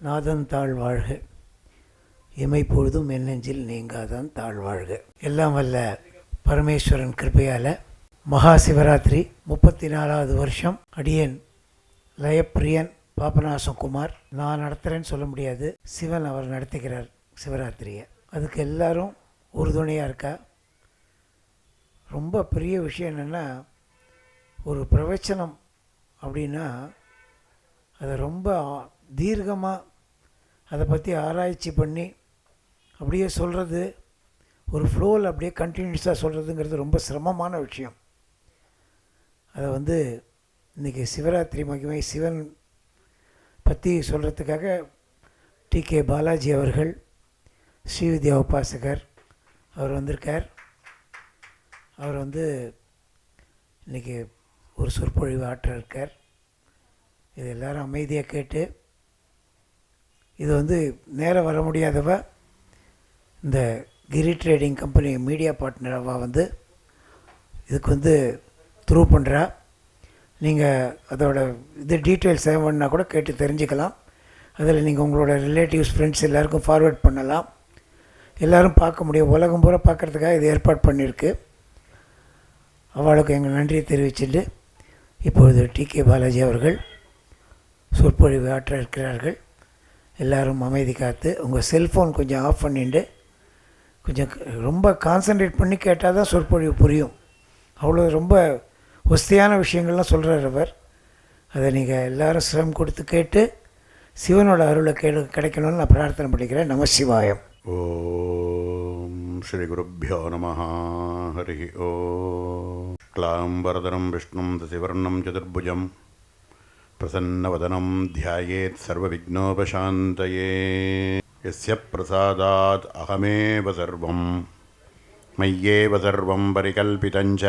நாதன் தாழ் வாழ்க, இமைப்பொழுதும் என் நெஞ்சில் நீங்காதான் தாழ் வாழ்க. எல்லாம் வல்ல பரமேஸ்வரன் கிருபையால் மகா சிவராத்திரி 34வது வருஷம். அடியேன் லயப்பிரியன் பாபநாசம் குமார். நான் நடத்துகிறேன்னு சொல்ல முடியாது, சிவன் அவர் நடத்துகிறார் சிவராத்திரியை. அதுக்கு எல்லாரும் உறுதுணையாக இருக்கா. ரொம்ப பெரிய விஷயம் என்னென்னா, ஒரு பிரவச்சனம் அப்படின்னா அதை ரொம்ப தீர்க்கமாக அதை பற்றி ஆராய்ச்சி பண்ணி அப்படியே சொல்கிறது, ஒரு ஃப்ளோவில் அப்படியே கண்டினியூஸாக சொல்கிறதுங்கிறது ரொம்ப சிரமமான விஷயம். அதை இன்றைக்கி சிவராத்திரி மகிமை சிவன் பற்றி சொல்கிறதுக்காக டி.கே. பாலாஜி அவர்கள், ஸ்ரீவித்யா உபாசகர் அவர் வந்திருக்கார். அவர் இன்றைக்கி ஒரு சொற்பொழிவு ஆற்ற இருக்கார். இது எல்லோரும் அமைதியாக கேட்டு, இது நேராக வர முடியாதவ இந்த கிரி ட்ரேடிங் கம்பெனி மீடியா பார்ட்னராக இதுக்கு த்ரூ பண்ணுறா. நீங்கள் அதோட டீட்டெயில்ஸ் வேணுன்னா கூட கேட்டு தெரிஞ்சுக்கலாம். அதில் நீங்கள் உங்களோட ரிலேட்டிவ்ஸ், ஃப்ரெண்ட்ஸ் எல்லாருக்கும் ஃபார்வேர்ட் பண்ணலாம். எல்லோரும் பார்க்க முடியும், உலகம் பூரா பார்க்குறதுக்காக இது ஏற்பாடு பண்ணியிருக்கு. அவளுக்கு எங்கள் நன்றியை தெரிவிச்சுட்டு இப்பொழுது டி.கே. பாலாஜி அவர்கள் சொற்பொழிவு ஆற்ற இருக்கிறார்கள். எல்லோரும் அமைதி காத்து உங்கள் செல்ஃபோன் கொஞ்சம் ஆஃப் பண்ணிட்டு கொஞ்சம் ரொம்ப கான்சன்ட்ரேட் பண்ணி கேட்டால் தான் சொற்பொழிவு புரியும். அவ்வளோ ரொம்ப வசதியான விஷயங்கள்லாம் சொல்கிறார் அவர். அதை நீங்கள் எல்லோரும் சிரமம் கொடுத்து கேட்டு சிவனோட அருளை கிடைக்கணும்னு நான் பிரார்த்தனை பண்ணிக்கிறேன். நம சிவாயம். ஓம் ஸ்ரீ குருப்யோ நம. ஹரி ஓம். க்ளாம்பரதரம் விஷ்ணும் தசிவர்ணம் சதுர்புஜம் பிரசன்னவதனம் த்யாயேத் சர்வவிக்னோபசாந்தயே. யஸ்ய பிரசாதாத் அகமேவ சர்வம் மய்யேவ சர்வம் பரிகல்பிதஞ்ச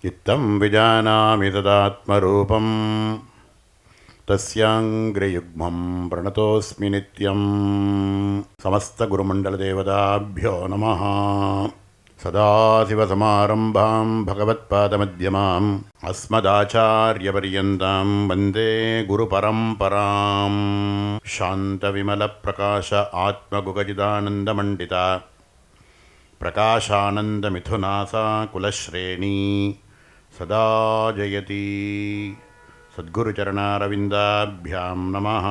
இத்தம் விஜானாமி ததாத்மரூபம் தஸ்யாங்கிரயுக்மம் பிரணதோஸ்மி நித்யம். சமஸ்தகுருமண்டலதேவதாभ्यो நமः. சதாசிவசமாரம்பாம் பகவத்பாதமத்யமாம் அஸ்மதாச்சார்யபர்யந்தாம் வந்தே குருபரம்பராம். சாந்தவிமலப்பிரகாச ஆத்மகுகஜிதானந்தமண்டிதா பிரகாசானந்தமிதுனாசா குலஸ்ரேணி சதா ஜயதி. சத்குருச்சரணாரவிந்தாभ्यां நமः.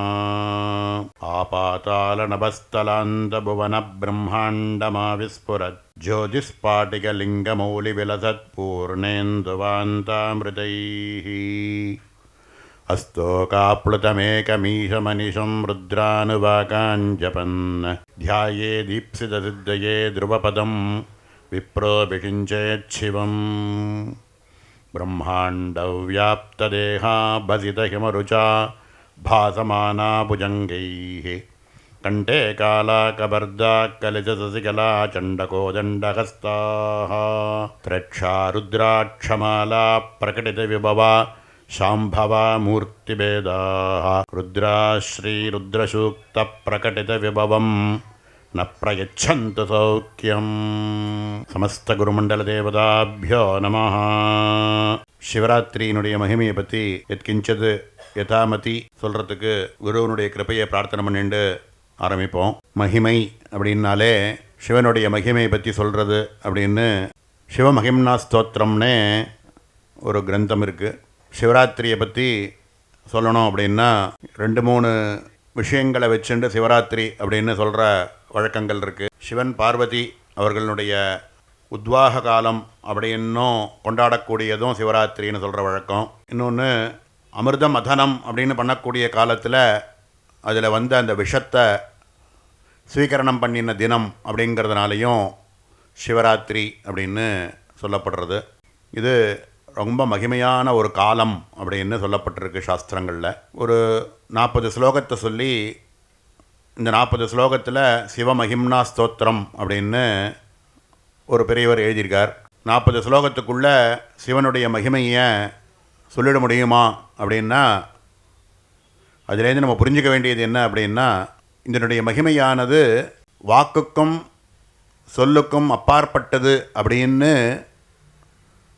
ஆபாதாளநபஸ்தலாந்தபுவனபிரம்மாண்டமாவிஸ்ஃபுரத் ஜோதிஸ்பாட்டிகலிங்கமௌலிவிலசத்பூர்ணேन्दुवान्तामृतैः. अस्तोकाप्लुतमेकमीशमनिशं रुद्रानुवाकाञ्जपन् ध्यायेदीप्सितसिद्धये ध्रुवपदं विप्रोऽभिषिञ्चेच्छिवम्. ब्रह्माण्डव्याप्तदेहा भसितहिमरुचा भासमाना भुजङ्गैः कण्ठे कालाकबर्धा कलितससिकला चण्डकोदण्डहस्ताः. त्रक्षा रुद्राक्षमाला प्रकटितविभवा शाम्भवा मूर्तिभेदाः. रुद्रा श्रीरुद्रसूक्तप्रकटितविभवं न प्रयच्छन्तु सौख्यम्. சமஸ்தகுருமண்டலதேவதாभ्यो நமः. சிவராத்திரியினுடைய மகிமையை பற்றி எத்கிஞ்சது யதாமதி சொல்கிறதுக்கு குருவனுடைய கிருபையை பிரார்த்தனை பண்ணிட்டு ஆரம்பிப்போம். மகிமை அப்படின்னாலே சிவனுடைய மகிமையை பற்றி சொல்கிறது அப்படின்னு சிவமகிம்னா ஸ்தோத்திரம்னே ஒரு கிரந்தம் இருக்குது. சிவராத்திரியை பற்றி சொல்லணும் அப்படின்னா 2-3 விஷயங்களை வச்சுட்டு சிவராத்திரி அப்படின்னு சொல்கிற வழக்கங்கள் இருக்குது. சிவன் பார்வதி அவர்களுடைய உத்வாக காலம் அப்படின்னும் கொண்டாடக்கூடியதும் சிவராத்திரின்னு சொல்கிற வழக்கம். இன்னொன்று அமிர்த மதனம் அப்படின்னு பண்ணக்கூடிய காலத்தில் அதில் அந்த விஷத்தை ஸ்வீகரணம் பண்ணின தினம் அப்படிங்கிறதுனாலையும் சிவராத்திரி அப்படின்னு சொல்லப்படுறது. இது ரொம்ப மகிமையான ஒரு காலம் அப்படின்னு சொல்லப்பட்டிருக்கு சாஸ்திரங்களில். ஒரு 40 ஸ்லோகத்தை சொல்லி இந்த 40 ஸ்லோகத்தில் சிவமகிம்னா ஸ்தோத்திரம் அப்படின்னு ஒரு பெரியவர் எழுதியிருக்கார். 40 ஸ்லோகத்துக்குள்ளே சிவனுடைய மகிமையை சொல்லிட முடியுமா அப்படின்னா, அதுலேருந்து நம்ம புரிஞ்சிக்க வேண்டியது என்ன அப்படின்னா, இதனுடைய மகிமையானது வாக்குக்கும் சொல்லுக்கும் அப்பாற்பட்டது அப்படின்னு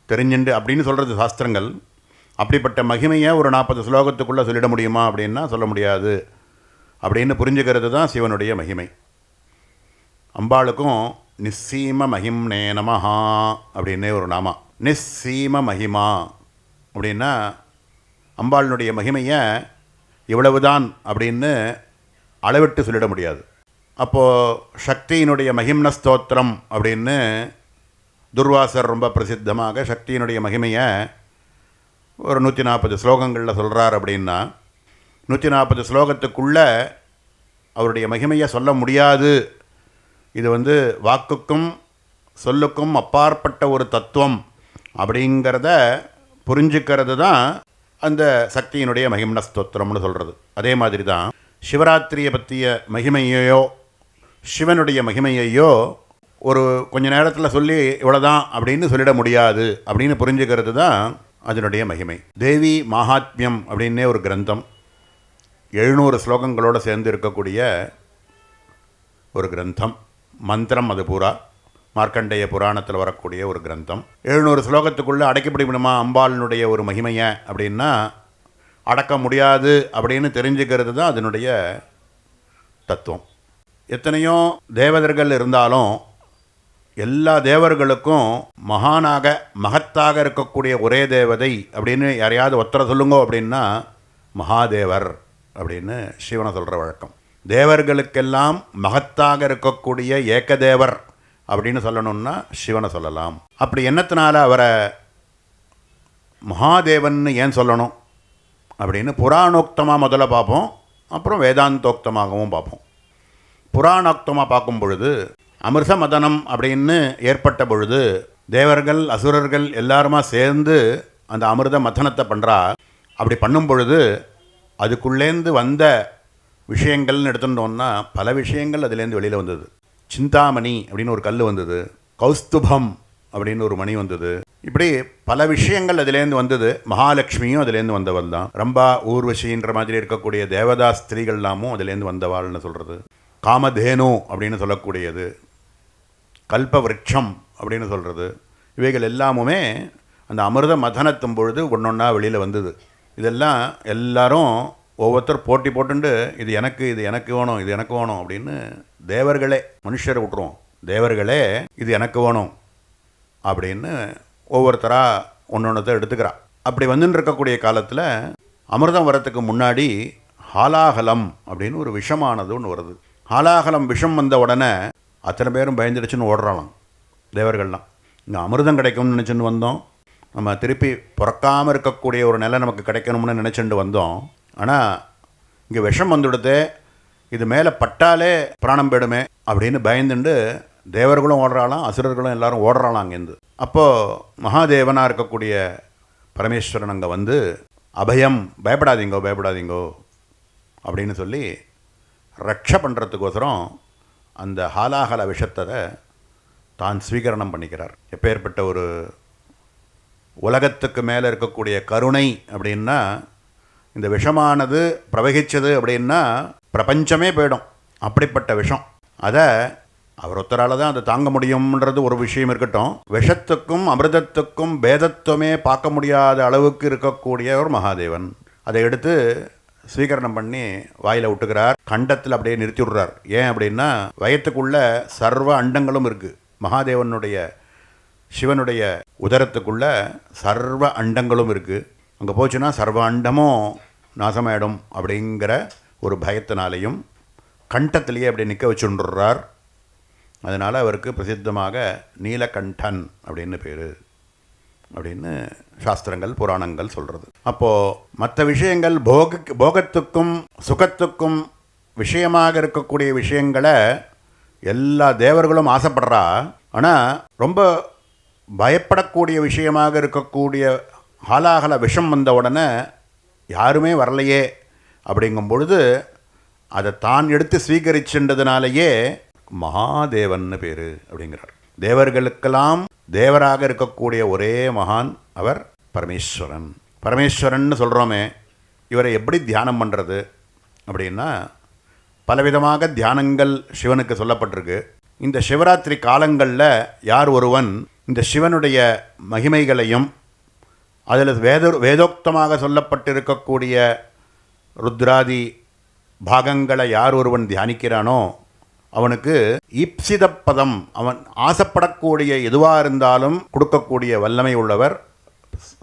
தெரிஞ்சுண்டு அப்படின்னு சொல்கிறது சாஸ்திரங்கள். அப்படிப்பட்ட மகிமையை ஒரு 40 ஸ்லோகத்துக்குள்ளே சொல்லிட முடியுமா அப்படின்னா சொல்ல முடியாது. அப்படின்னு புரிஞ்சுக்கிறது தான் சிவனுடைய மகிமை. அம்பாளுக்கும் நிஸ்ஸீம மகிம்னே நமஹா அப்படின்னே ஒரு நாமா. நிஸ்ஸீம மகிமா அப்படின்னா அம்பாளினுடைய மகிமையை இவ்வளவுதான் அப்படின்னு அளவிட்டு சொல்லிட முடியாது. அப்போது சக்தியினுடைய மகிம்ன ஸ்தோத்திரம் அப்படின்னு துர்வாசர் ரொம்ப பிரசித்தமாக சக்தியினுடைய மகிமையை ஒரு 140 ஸ்லோகங்களில் சொல்கிறார். அப்படின்னா 140 ஸ்லோகத்துக்குள்ளே அவருடைய மகிமையை சொல்ல முடியாது. இது வாக்குக்கும் சொல்லுக்கும் அப்பாற்பட்ட ஒரு தத்துவம் அப்படிங்கிறத புரிஞ்சுக்கிறது தான் அந்த சக்தியினுடைய மகிம்ன ஸ்தோத்திரம்னு சொல்கிறது. அதே மாதிரி தான் சிவராத்திரியை பற்றிய மகிமையையோ சிவனுடைய மகிமையையோ ஒரு கொஞ்ச நேரத்தில் சொல்லி இவ்வளோதான் அப்படின்னு சொல்லிட முடியாது அப்படின்னு புரிஞ்சுக்கிறது தான் அதனுடைய மகிமை. தேவி மகாத்மியம் அப்படின்னே ஒரு கிரந்தம் 700 ஸ்லோகங்களோடு சேர்ந்து இருக்கக்கூடிய ஒரு கிரந்தம். மந்திரம் அது பூரா மார்க்கண்டேய புராணத்தில் வரக்கூடிய ஒரு கிரந்தம். 700 ஸ்லோகத்துக்குள்ளே அடைக்கப்படிவிடுமா அம்பாளினுடைய ஒரு மகிமையை அப்படின்னா அடக்க முடியாது அப்படின்னு தெரிஞ்சுக்கிறது தான் அதனுடைய தத்துவம். எத்தனையோ தேவதர்கள் இருந்தாலும் எல்லா தேவர்களுக்கும் மகானாக மகத்தாக இருக்கக்கூடிய ஒரே தேவதை அப்படின்னு யாரையாவது ஒத்தரை சொல்லுங்கோ அப்படின்னா மகாதேவர் அப்படின்னு சிவனை சொல்கிற வழக்கம். தேவர்களுக்கெல்லாம் மகத்தாக இருக்கக்கூடிய ஏகதேவர் அப்படின்னு சொல்லணும்னா சிவனை சொல்லலாம். அப்படி என்னத்தினால அவரை மகாதேவன்னு ஏன் சொல்லணும் அப்படின்னு புராணோக்தமாக முதல்ல பார்ப்போம், அப்புறம் வேதாந்தோக்தமாகவும் பார்ப்போம். புராணோக்தமாக பார்க்கும் பொழுது அமிர்த மதனம் அப்படின்னு ஏற்பட்ட பொழுது தேவர்கள் அசுரர்கள் எல்லாருமா சேர்ந்து அந்த அமிர்த மதனத்தை பண்ணுறா. அப்படி பண்ணும் பொழுது அதுக்குள்ளேருந்து வந்த விஷயங்கள்னு எடுத்துட்டோம்னா பல விஷயங்கள் அதுலேருந்து வெளியில் வந்தது. சிந்தாமணி அப்படின்னு ஒரு கல் வந்தது, கௌஸ்துபம் அப்படின்னு ஒரு மணி வந்தது. இப்படி பல விஷயங்கள் அதுலேருந்து வந்தது. மகாலட்சுமியும் அதுலேருந்து வந்தவள் தான். ரம்பா ஊர்வசின்ற மாதிரி இருக்கக்கூடிய தேவதா ஸ்திரீகள்லாமும் அதுலேருந்து வந்தவாள்னு சொல்கிறது. காமதேனு அப்படின்னு சொல்லக்கூடியது, கல்பவருட்சம் அப்படின்னு சொல்கிறது, இவைகள் எல்லாமுமே அந்த அமிர்த மதனத்தும் பொழுது ஒன்றொன்னா வெளியில் வந்தது. இதெல்லாம் எல்லாரும் ஒவ்வொருத்தர் போட்டி போட்டுண்டு இது எனக்கு வேணும் இது எனக்கு வேணும் அப்படின்னு தேவர்களே, மனுஷரை விட்டுருவோம், தேவர்களே இது எனக்கு வேணும் அப்படின்னு ஒவ்வொருத்தராக ஒன்றொன்றத்தை எடுத்துக்கிறா. அப்படி வந்துன்னு இருக்கக்கூடிய காலத்தில் அமிர்தம் வரத்துக்கு முன்னாடி ஹாலாகலம் அப்படின்னு ஒரு விஷமானது ஒன்று வருது. ஹாலாகலம் விஷம் வந்த உடனே அத்தனை பேரும் பயந்துடுச்சுன்னு ஓடுறாளாம் தேவர்கள்லாம். இங்கே அமிர்தம் கிடைக்கும்னு நினச்சின்னு வந்தோம், நம்ம திருப்பி பிறக்காமல் இருக்கக்கூடிய ஒரு நிலை நமக்கு கிடைக்கணும்னு நினச்சிட்டு வந்தோம். ஆனால் இங்கே விஷம் வந்துவிடுது, இது மேலே பட்டாலே பிராணம் போயிடுமே அப்படின்னு பயந்துண்டு தேவர்களும் ஓடுறாளாம், அசுரர்களும் எல்லாரும் ஓடுறாளாம் அங்கேருந்து. அப்போது மகாதேவனாக இருக்கக்கூடிய பரமேஸ்வரன் அங்கே வந்து அபயம், பயப்படாதீங்கோ அப்படின்னு சொல்லி ரட்ச பண்ணுறதுக்கோசரம் அந்த ஹாலாகல விஷத்தை தான் ஸ்வீகரணம் பண்ணிக்கிறார். எப்பேற்பட்ட ஒரு உலகத்துக்கு மேலே இருக்கக்கூடிய கருணை அப்படின்னா, இந்த விஷமானது பிரவகிச்சது அப்படின்னா பிரபஞ்சமே போயிடும். அப்படிப்பட்ட விஷம், அதை அவர் ஒருத்தரால் தான் அதை தாங்க முடியும்ன்றது ஒரு விஷயம் இருக்கட்டும். விஷத்துக்கும் அமிர்தத்துக்கும் பேதத்துவமே பார்க்க முடியாத அளவுக்கு இருக்கக்கூடிய ஒரு மகாதேவன் அதை எடுத்து ஸ்வீகரணம் பண்ணி வாயில் விட்டுக்கிறார். கண்டத்தில் அப்படியே நிறுத்தி விடுறார். ஏன் அப்படின்னா வயத்துக்குள்ள சர்வ அண்டங்களும் இருக்குது. மகாதேவனுடைய சிவனுடைய உதரத்துக்குள்ள சர்வ அண்டங்களும் இருக்குது. அங்கே போச்சுன்னா சர்வ அண்டமும் நாசமாயிடும் அப்படிங்கிற ஒரு பயத்தினாலையும் கண்டத்திலேயே அப்படியே நிற்க வச்சுடுறார். அதனால் அவருக்கு பிரசித்தமாக நீலகண்டன் அப்படின்னு பேர் அப்படின்னு சாஸ்திரங்கள் புராணங்கள் சொல்கிறது. அப்போது மற்ற விஷயங்கள் போகத்துக்கும் சுகத்துக்கும் விஷயமாக இருக்கக்கூடிய விஷயங்களை எல்லா தேவர்களும் ஆசைப்படுறா. ஆனால் ரொம்ப பயப்படக்கூடிய விஷயமாக இருக்கக்கூடிய ஹாலாகல விஷம் வந்த உடனே யாருமே வரலையே அப்படிங்கும் பொழுது அதை தான் எடுத்து ஸ்வீகரிச்சுன்றதுனாலேயே மகாதேவன்னு பேர் அப்படிங்கிறார். தேவர்களுக்கெல்லாம் தேவராக இருக்கக்கூடிய ஒரே மகான் அவர் பரமேஸ்வரன். பரமேஸ்வரன் சொல்கிறோமே, இவரை எப்படி தியானம் பண்ணுறது அப்படின்னா பலவிதமாக தியானங்கள் சிவனுக்கு சொல்லப்பட்டிருக்கு. இந்த சிவராத்திரி காலங்களில் யார் ஒருவன் இந்த சிவனுடைய மகிமைகளையும் அதில் வேதோக்தமாக சொல்லப்பட்டிருக்கக்கூடிய ருத்ராதி பாகங்களை யார் ஒருவன் தியானிக்கிறானோ அவனுக்கு ஈப்சித பதம், அவன் ஆசைப்படக்கூடிய எதுவாக இருந்தாலும் கொடுக்கக்கூடிய வல்லமை உள்ளவர்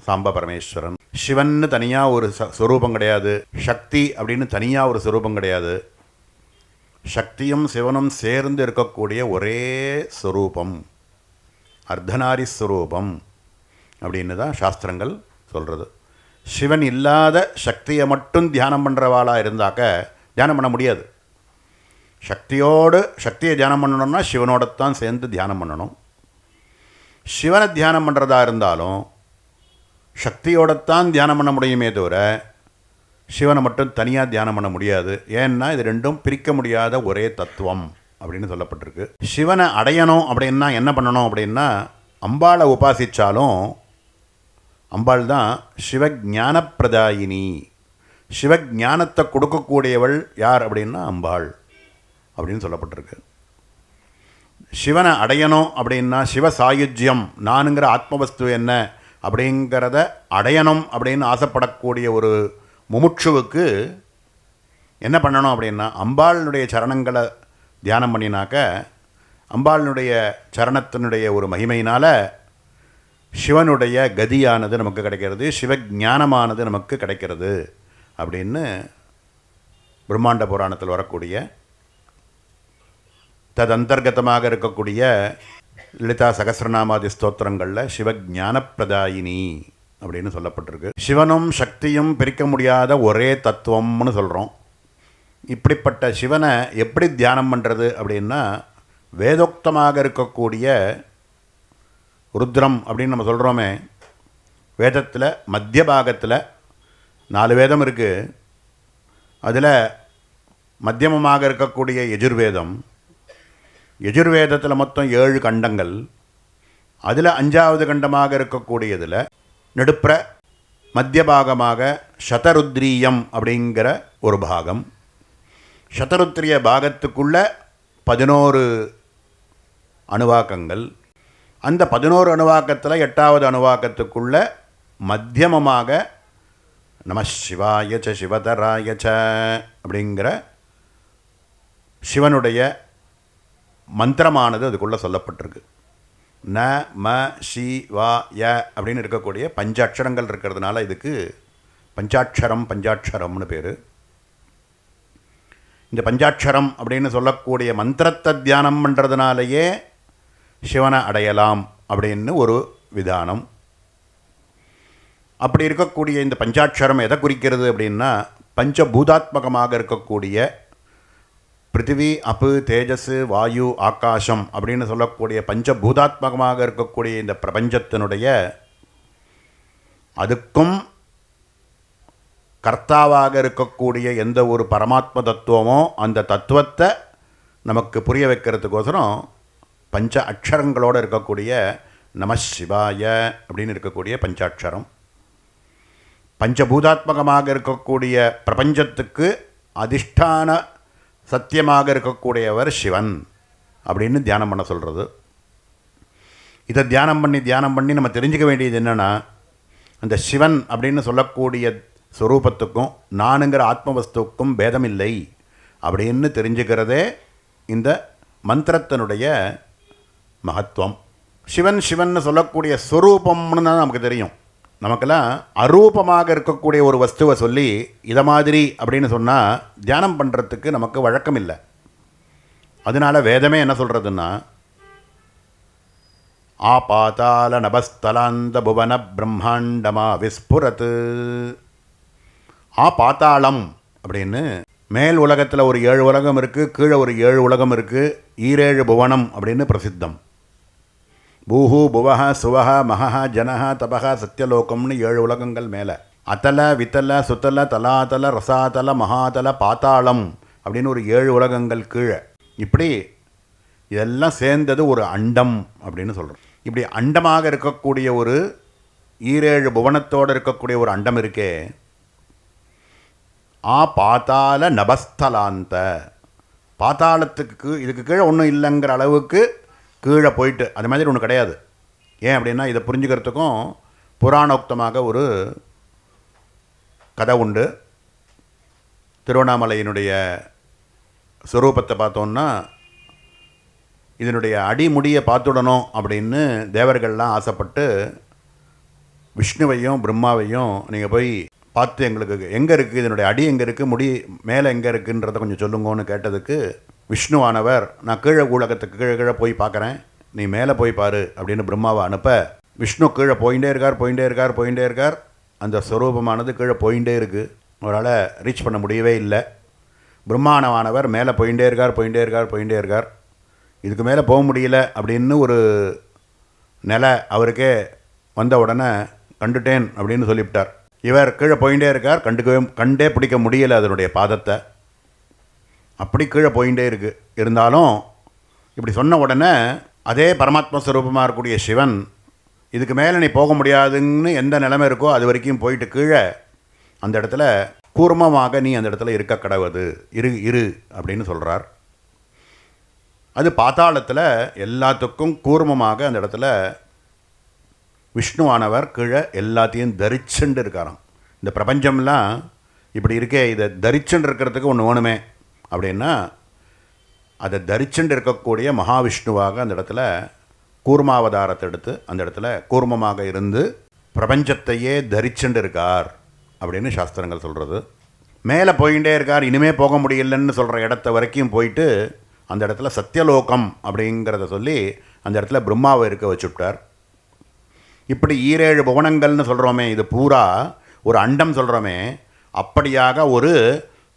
சாம்ப பரமேஸ்வரன். சிவன்னு தனியாக ஒரு ஸ்வரூபம் கிடையாது, சக்தி அப்படின்னு தனியாக ஒரு ஸ்வரூபம் கிடையாது. சக்தியும் சிவனும் சேர்ந்து இருக்கக்கூடிய ஒரே ஸ்வரூபம், அர்த்தநாரி ஸ்வரூபம் அப்படின்னு தான் சாஸ்திரங்கள் சொல்கிறது. சிவன் இல்லாத சக்தியை மட்டும் தியானம் பண்ணுறவாளாக இருந்தாக்க தியானம் பண்ண முடியாது. சக்தியை தியானம் பண்ணணும்னா சிவனோடத்தான் சேர்ந்து தியானம் பண்ணணும். சிவனை தியானம் பண்ணுறதா இருந்தாலும் சக்தியோடத்தான் தியானம் பண்ண முடியுமே தவிர சிவனை மட்டும் தனியாக தியானம் பண்ண முடியாது. ஏன்னா இது ரெண்டும் பிரிக்க முடியாத ஒரே தத்துவம் அப்படின்னு சொல்லப்பட்டிருக்கு. சிவனை அடையணும் அப்படின்னா என்ன பண்ணணும் அப்படின்னா, அம்பாளை உபாசித்தாலும் அம்பாள் தான் சிவஞான பிரதாயினி. சிவஞானத்தை கொடுக்கக்கூடியவள் யார் அப்படின்னா அம்பாள் அப்படின்னு சொல்லப்பட்டிருக்கு. சிவனை அடையணும் அப்படின்னா சிவ சாயுஜ்யம், நானுங்கிற ஆத்மவஸ்து என்ன அப்படிங்கிறத அடையணும் அப்படின்னு ஆசைப்படக்கூடிய ஒரு முமுட்சுவுக்கு என்ன பண்ணணும் அப்படின்னா அம்பாளினுடைய சரணங்களை தியானம் பண்ணினாக்க அம்பாளினுடைய சரணத்தினுடைய ஒரு மகிமையினால் சிவனுடைய கதியானது நமக்கு கிடைக்கிறது, சிவஞானமானது நமக்கு கிடைக்கிறது அப்படின்னு பிரம்மாண்ட புராணத்தில் வரக்கூடிய ததந்தர்கதமாக இருக்கக்கூடிய லலிதா சகஸ்ரநாமாதி ஸ்தோத்திரங்களில் சிவஞான பிரதாயினி அப்படின்னு சொல்லப்பட்டிருக்கு. சிவனும் சக்தியும் பிரிக்க முடியாத ஒரே தத்துவம்னு சொல்கிறோம். இப்படிப்பட்ட சிவனை எப்படி தியானம் பண்ணுறது அப்படின்னா, வேதோக்தமாக இருக்கக்கூடிய ருத்ரம் அப்படின்னு நம்ம சொல்கிறோமே, வேதத்தில் மத்திய பாகத்தில் 4 வேதம் இருக்குது. அதில் மத்தியமமாக இருக்கக்கூடிய யஜுர்வேதம், யஜுர்வேதத்தில் மொத்தம் 7 கண்டங்கள். அதில் 5வது கண்டமாக இருக்கக்கூடியதில் நடுப்புற மத்திய பாகமாக சதருத்ரீயம் அப்படிங்கிற ஒரு பாகம். சதருத்ரிய பாகத்துக்குள்ள 11 அணுவாக்கங்கள். அந்த 11 அணுவாக்கத்தில் 8வது அணுவாக்கத்துக்குள்ள மத்தியமமாக நம சிவாயச்ச சிவதராயச்ச அப்படிங்கிற சிவனுடைய மந்திரமானது அதுக்குள்ளே சொல்லப்பட்டிருக்கு. ந ம ஷி வா ய அப்படின்னு இருக்கக்கூடிய 5 அக்ஷரங்கள் இருக்கிறதுனால இதுக்கு பஞ்சாட்சரம்னு பேர். இந்த பஞ்சாட்சரம் அப்படின்னு சொல்லக்கூடிய மந்திரத்தை தியானம் பண்ணுறதுனாலேயே சிவனை அடையலாம் அப்படின்னு ஒரு விதானம். அப்படி இருக்கக்கூடிய இந்த பஞ்சாட்சரம் எதை குறிக்கிறது அப்படின்னா, பஞ்சபூதாத்மகமாக இருக்கக்கூடிய பிருத்திவி, அப்பு, தேஜஸ், வாயு, ஆகாசம் அப்படின்னு சொல்லக்கூடிய பஞ்சபூதாத்மகமாக இருக்கக்கூடிய இந்த பிரபஞ்சத்தினுடைய அதுக்கும் கர்த்தாவாக இருக்கக்கூடிய எந்த ஒரு பரமாத்ம தத்துவமோ அந்த தத்துவத்தை நமக்கு புரிய வைக்கிறதுக்கோசரம் பஞ்ச அக்ஷரங்களோடு இருக்கக்கூடிய நம சிவாய அப்படின்னு இருக்கக்கூடிய பஞ்சாட்சரம். பஞ்சபூதாத்மகமாக இருக்கக்கூடிய பிரபஞ்சத்துக்கு அதிஷ்டான சத்தியமாக இருக்கக்கூடியவர் சிவன் அப்படின்னு தியானம் பண்ண சொல்கிறது. இதை தியானம் பண்ணி நம்ம தெரிஞ்சுக்க வேண்டியது என்னென்னா, அந்த சிவன் அப்படின்னு சொல்லக்கூடிய ஸ்வரூபத்துக்கும் நானுங்கிற ஆத்மவஸ்துக்கும் பேதமில்லை அப்படின்னு தெரிஞ்சுக்கிறதே இந்த மந்திரத்தினுடைய மகத்துவம். சிவன் சொல்லக்கூடிய ஸ்வரூபம்னு தான் நமக்கு தெரியும். நமக்கெல்லாம் அரூபமாக இருக்கக்கூடிய ஒரு வஸ்துவை சொல்லி இதை மாதிரி அப்படின்னு சொன்னால் தியானம் பண்ணுறதுக்கு நமக்கு வழக்கம் இல்லை. அதனால் வேதமே என்ன சொல்கிறதுன்னா, ஆபாதால நபஸ்தலாந்த புவன பிரம்மாண்டமா விஸ்புரத்து. பாத்தாளம் அப்படின்னு மேல் உலகத்தில் ஒரு 7 உலகம் இருக்குது, கீழே ஒரு 7 உலகம் இருக்குது. 7 புவனம் அப்படின்னு பிரசித்தம். பூஹு புவஹ சுவஹ மகஹ ஜனஹ தபஹ சத்தியலோகம்னு 7 உலகங்கள் மேலே. அத்தல வித்தல சுத்தல தலாதல ரசாதல மகாதல பாத்தாளம் அப்படின்னு ஒரு 7 உலகங்கள் கீழே. இப்படி இதெல்லாம் சேர்ந்தது ஒரு அண்டம் அப்படின்னு சொல்கிறோம். இப்படி அண்டமாக இருக்கக்கூடிய ஒரு 7 புவனத்தோடு இருக்கக்கூடிய ஒரு அண்டம் இருக்கே, பாத்தாள நபஸ்தலாந்த. பாத்தாளத்துக்கு இதுக்கு கீழே ஒன்றும் இல்லைங்கிற அளவுக்கு கீழே போயிட்டு அது மாதிரி ஒன்று கிடையாது. ஏன் அப்படின்னா, இதை புரிஞ்சுக்கிறதுக்கும் புராணோக்தமாக ஒரு கதை உண்டு. திருவண்ணாமலையினுடைய ஸ்வரூபத்தை பார்த்தோன்னா இதனுடைய அடிமுடியை பார்த்துடணும் அப்படின்னு தேவர்கள்லாம் ஆசைப்பட்டு விஷ்ணுவையும் பிரம்மாவையும் நீங்கள் போய் பார்த்து எங்களுக்கு எங்கே இருக்குது, இதனுடைய அடி எங்கே இருக்குது, முடி மேலே எங்கே இருக்குன்றதை கொஞ்சம் சொல்லுங்கன்னு கேட்டதுக்கு விஷ்ணுவானவர் நான் கீழே உலகத்துக்கு கீழே கீழே போய் பார்க்குறேன், நீ மேலே போய் பாரு அப்படின்னு பிரம்மாவை அனுப்ப விஷ்ணு கீழே போயிட்டே இருக்கார். அந்த ஸ்வரூபமானது கீழே போயிட்டே இருக்குது. அவரால் ரீச் பண்ண முடியவே இல்லை. பிரம்மாண்டமானவர் மேலே போயிட்டே இருக்கார். இதுக்கு மேலே போக முடியல அப்படின்னு ஒரு நிலை அவருக்கே வந்த உடனே கண்டுட்டேன் அப்படின்னு சொல்லிவிட்டார். இவர் கீழே போயிட்டே இருக்கார், கண்டே பிடிக்க முடியலை அதனுடைய பாதத்தை. அப்படி கீழே போயிட்டே இருக்கு. இருந்தாலும் இப்படி சொன்ன உடனே அதே பரமாத்ம ஸ்வரூபமாக இருக்கக்கூடிய சிவன் இதுக்கு மேலே நீ போக முடியாதுன்னு எந்த நிலைமை இருக்கோ அது வரைக்கும் போயிட்டு கீழே அந்த இடத்துல கூர்மமாக நீ அந்த இடத்துல இருக்க கடவுது இரு அப்படின்னு சொல்கிறார். அது பாதாளத்தில் எல்லாத்துக்கும் கூர்மமாக அந்த இடத்துல விஷ்ணுவானவர் கீழே எல்லாத்தையும் தரிச்சுண்டு இருக்காராம். இந்த பிரபஞ்சம்லாம் இப்படி இருக்கே, இதை தரிச்சுண்டு இருக்கிறதுக்கு ஒன்று வேணுமே அப்படின்னா அதை தரிச்சுண்டு இருக்கக்கூடிய மகாவிஷ்ணுவாக அந்த இடத்துல கூர்மாவதாரத்தை எடுத்து அந்த இடத்துல கூர்மமாக இருந்து பிரபஞ்சத்தையே தரிச்சுண்டு இருக்கார் அப்படின்னு சாஸ்திரங்கள் சொல்கிறது. மேலே போயிட்டே இருக்கார், இனிமே போக முடியலன்னு சொல்கிற இடத்த வரைக்கும் போயிட்டு அந்த இடத்துல சத்தியலோகம் அப்படிங்கிறத சொல்லி அந்த இடத்துல பிரம்மாவை இருக்க வச்சுவிட்டார். இப்படி 7 புவனங்கள்னு சொல்கிறோமே, இது பூரா ஒரு அண்டம் சொல்கிறோமே, அப்படியாக ஒரு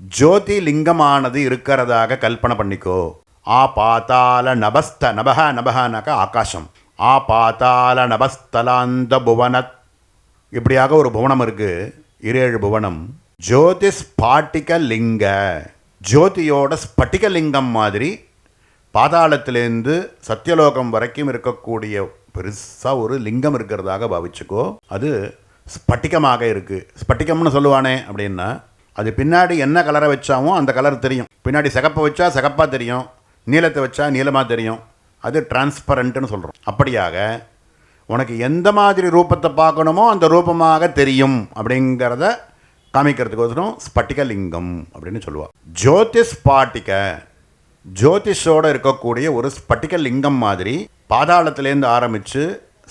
ஜோதிலிங்கமானது இருக்கிறதாக கல்பனை பண்ணிக்கோ. ஆ பாதாள நபஹனாக்கா ஆகாசம், ஆ பாதாள நபஸ்தலாந்த புவனத், இப்படியாக ஒரு புவனம் இருக்குது. 7 புவனம். ஜோதி ஸ்பாட்டிக லிங்க, ஜோதியோட ஸ்பட்டிக லிங்கம் மாதிரி பாதாளத்திலேருந்து சத்தியலோகம் வரைக்கும் இருக்கக்கூடிய பெருசாக ஒரு லிங்கம் இருக்கிறதாக பாவிச்சுக்கோ. அது ஸ்பட்டிகமாக இருக்குது. ஸ்பட்டிகம்னு சொல்லுவானே அப்படின்னா அது பின்னாடி என்ன கலரை வச்சாவும் அந்த கலர் தெரியும். பின்னாடி சிகப்பை வச்சா சிகப்பாக தெரியும், நீளத்தை வச்சா நீளமாக தெரியும். அது டிரான்ஸ்பரண்ட்டுன்னு சொல்கிறோம். அப்படியாக உனக்கு எந்த மாதிரி ரூபத்தை பார்க்கணுமோ அந்த ரூபமாக தெரியும் அப்படிங்கிறத காமிக்கிறதுக்கோசரம் ஸ்பட்டிக லிங்கம் அப்படின்னு சொல்லுவாள். ஜோதி ஸ்பாட்டிக, ஜோதிஷோடு இருக்கக்கூடிய ஒரு ஸ்பட்டிக லிங்கம் மாதிரி பாதாளத்திலேருந்து ஆரம்பித்து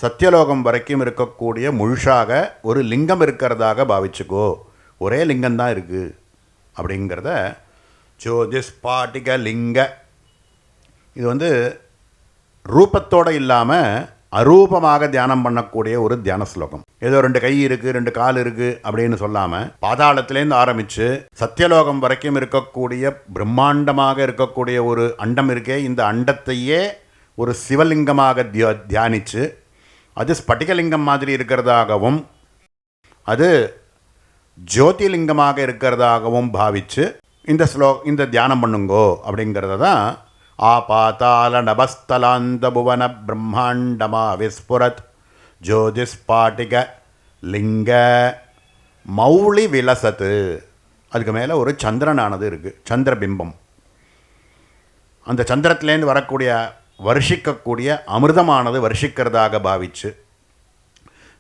சத்தியலோகம் வரைக்கும் இருக்கக்கூடிய முழுசாக ஒரு லிங்கம் இருக்கிறதாக பாவிச்சுக்கோ. ஒரே லிங்கம்தான் இருக்குது அப்படிங்கிறத ஜோதிஸ்பாட்டிக லிங்க. இது ரூபத்தோடு இல்லாமல் அரூபமாக தியானம் பண்ணக்கூடிய ஒரு தியான ஸ்லோகம். ஏதோ 2 கை இருக்குது 2 கால் இருக்குது அப்படின்னு சொல்லாமல் பாதாளத்திலேருந்து ஆரம்பித்து சத்தியலோகம் வரைக்கும் இருக்கக்கூடிய பிரம்மாண்டமாக இருக்கக்கூடிய ஒரு அண்டம் இருக்கே, இந்த அண்டத்தையே ஒரு சிவலிங்கமாக தியானித்து அது ஸ்பட்டிகலிங்கம் மாதிரி இருக்கிறதாகவும் அது ஜோதிலிங்கமாக இருக்கிறதாகவும் பாவித்து இந்த தியானம் பண்ணுங்கோ அப்படிங்கிறத தான் ஆ பாதாள நபஸ்தலாந்த புவன பிரம்மாண்டமா விஸ்புரத் ஜோதிஸ்பாட்டிக லிங்க மௌளி விலசத்து. அதுக்கு மேலே ஒரு சந்திரனானது இருக்குது, சந்திரபிம்பம். அந்த சந்திரத்திலேருந்து வரக்கூடிய வருஷிக்கக்கூடிய அமிர்தமானது வருஷிக்கிறதாக பாவிச்சு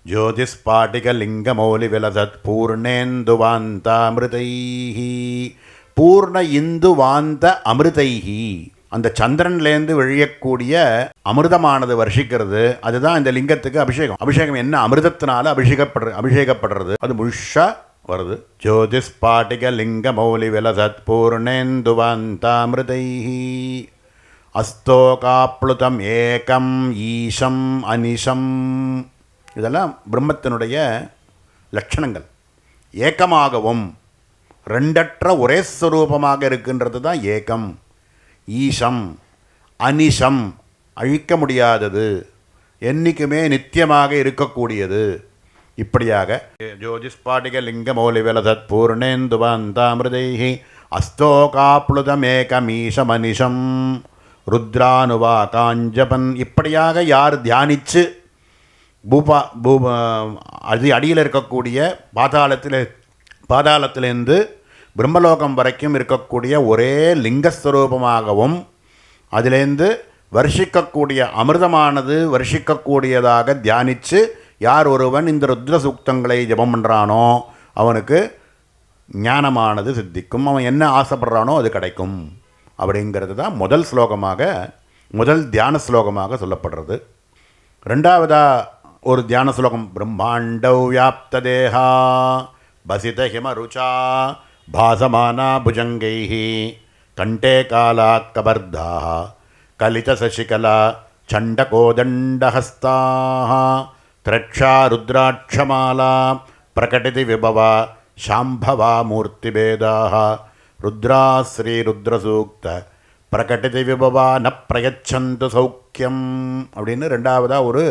ஜோதிஸ்பாட்டிக லிங்க மௌலி விலசத் பூர்ணேந்துவாந்த அமிர்தைஹி, பூர்ண இந்துவாந்த அமிர்தைஹி, அந்த சந்திரன்லேருந்து விழியக்கூடிய அமிர்தமானது வருஷிக்கிறது. அதுதான் இந்த லிங்கத்துக்கு அபிஷேகம். அபிஷேகம் என்ன? அமிர்தத்தினால அபிஷேகப்படுறது. அது முழுஷா வருது. ஜோதிஸ்பாட்டிக லிங்க மௌலி விலசத் பூர்ணேந்துவாந்தாமிருதைஹி அஸ்தோகாப்ளுதம் ஏகம் ஈஷம் அனிஷம். இதெல்லாம் பிரம்மத்தினுடைய லட்சணங்கள். ஏக்கமாகவும் ரெண்டற்ற ஒரே ஸ்வரூபமாக இருக்கின்றது தான் ஏகம். ஈஷம் அனிஷம், அழிக்க முடியாதது, என்றைக்குமே நித்தியமாக இருக்கக்கூடியது. இப்படியாக ஜோதிஸ்பாட்டிக லிங்க மௌலி விலசத் பூர்ணேந்துவாந்தாமிருதைஹி அஸ்தோகாப்ளுதமேகமீஷமனிஷம் ருத்ரானுவா காஞ்சபன். இப்படியாக யார் தியானித்து அது அடியில் இருக்கக்கூடிய பாதாளத்திலேருந்து பிரம்மலோகம் வரைக்கும் இருக்கக்கூடிய ஒரே லிங்கஸ்வரூபமாகவும் அதிலேருந்து வருஷிக்கக்கூடிய அமிர்தமானது வருஷிக்கக்கூடியதாக தியானித்து யார் ஒருவன் இந்த ருத்ர சூக்தங்களை ஜபம் பண்ணுறானோ அவனுக்கு ஞானமானது சித்திக்கும், அவன் என்ன ஆசைப்படுறானோ அது கிடைக்கும் அப்படிங்கிறது தான் முதல் தியான ஸ்லோகமாக சொல்லப்படுறது. ரெண்டாவதா ஒரு தியான ஸ்லோகம், பிரம்மாண்டௌ வியாப்த தேஹா பசித ஹிமருச்சா பாசமானா புஜங்கைஹி கண்டே காலா கபர்தாஹ கலித சசிகலா சண்டகோதண்டஹஸ்தாஹ திரட்சா ருத்ராட்சமாலா பிரகடிதி விபவா சாம்பவா மூர்த்திபேதாஹ ருத்ரா ஸ்ரீ ருத்ரசூக்த பிரகடிதி விபவா ந பிரயச்சந்து சௌக்கியம் அப்படின்னு ரெண்டாவதாக ஒரு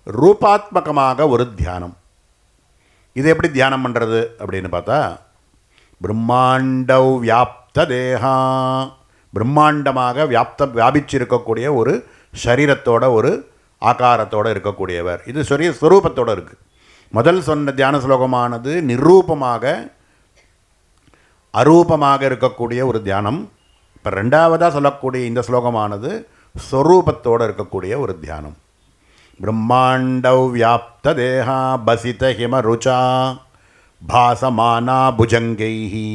ரூபாத்மகமாக ஒரு தியானம். இது எப்படி தியானம் பண்ணுறது அப்படின்னு பார்த்தா, பிரம்மாண்டௌ வியாப்த தேஹா, பிரம்மாண்டமாக வியாபிச்சிருக்கக்கூடிய ஒரு சரீரத்தோட ஒரு ஆகாரத்தோடு இருக்கக்கூடியவர். இது ஸ்வரூபத்தோடு இருக்குது. முதல் சொன்ன தியான ஸ்லோகமானது நிரூபமாக அரூபமாக இருக்கக்கூடிய ஒரு தியானம். இப்போ ரெண்டாவதாக சொல்லக்கூடிய இந்த ஸ்லோகமானது ஸ்வரூபத்தோடு இருக்கக்கூடிய ஒரு தியானம். பிரம்மாண்டௌ வியாப்த தேஹா பசித ஹிமருச்சா பாசமானா புஜங்கைஹி,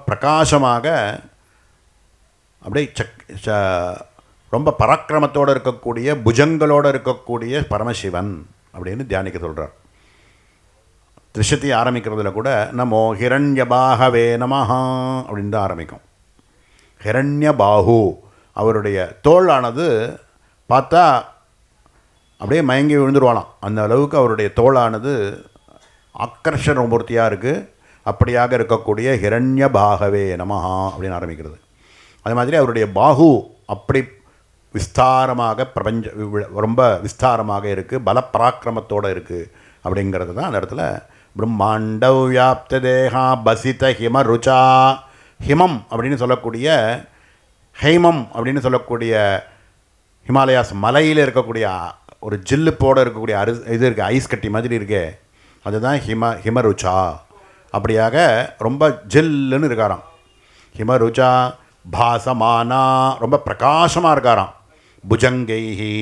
பிரகாசமாக அப்படியே ரொம்ப பராக்கிரமத்தோடு இருக்கக்கூடிய புஜங்களோடு இருக்கக்கூடிய பரமசிவன் அப்படின்னு தியானிக்க சொல்கிறார். திருஷதி ஆரம்பிக்கிறதுல கூட நமோ ஹிரண்யபாகவே நமஹா அப்படின்னு தான் ஆரம்பிக்கும். ஹிரண்யபாஹு, அவருடைய தோளானது பார்த்தா அப்படியே மயங்கி விழுந்துருவாளாம். அந்த அளவுக்கு அவருடைய தோளானது ஆக்கர்ஷண மூர்த்தியாக இருக்குது. அப்படியாக இருக்கக்கூடிய ஹிரண்யபாகவே நமஹா அப்படின்னு ஆரம்பிக்கிறது. அது மாதிரி அவருடைய பாஹு அப்படி விஸ்தாரமாக ரொம்ப விஸ்தாரமாக இருக்குது, பலப்பராக்கிரமத்தோடு இருக்குது அப்படிங்கிறது தான் அந்த இடத்துல பிரம்மாண்டௌ வியாப்த தேஹா பசித ஹிமருச்சா. ஹிமம் அப்படின்னு சொல்லக்கூடிய ஹைமம் அப்படின்னு சொல்லக்கூடிய ஹிமாலயாஸ் மலையில் இருக்கக்கூடிய ஒரு ஜில்லுப்போடு இருக்கக்கூடிய இது இருக்குது, ஐஸ் கட்டி மாதிரி இருக்கே, அதுதான் ஹிமருச்சா. அப்படியாக ரொம்ப ஜில்லுன்னு இருக்காராம். ஹிமருச்சா பாசமானா, ரொம்ப பிரகாசமாக இருக்காராம். புஜங்கைஹி,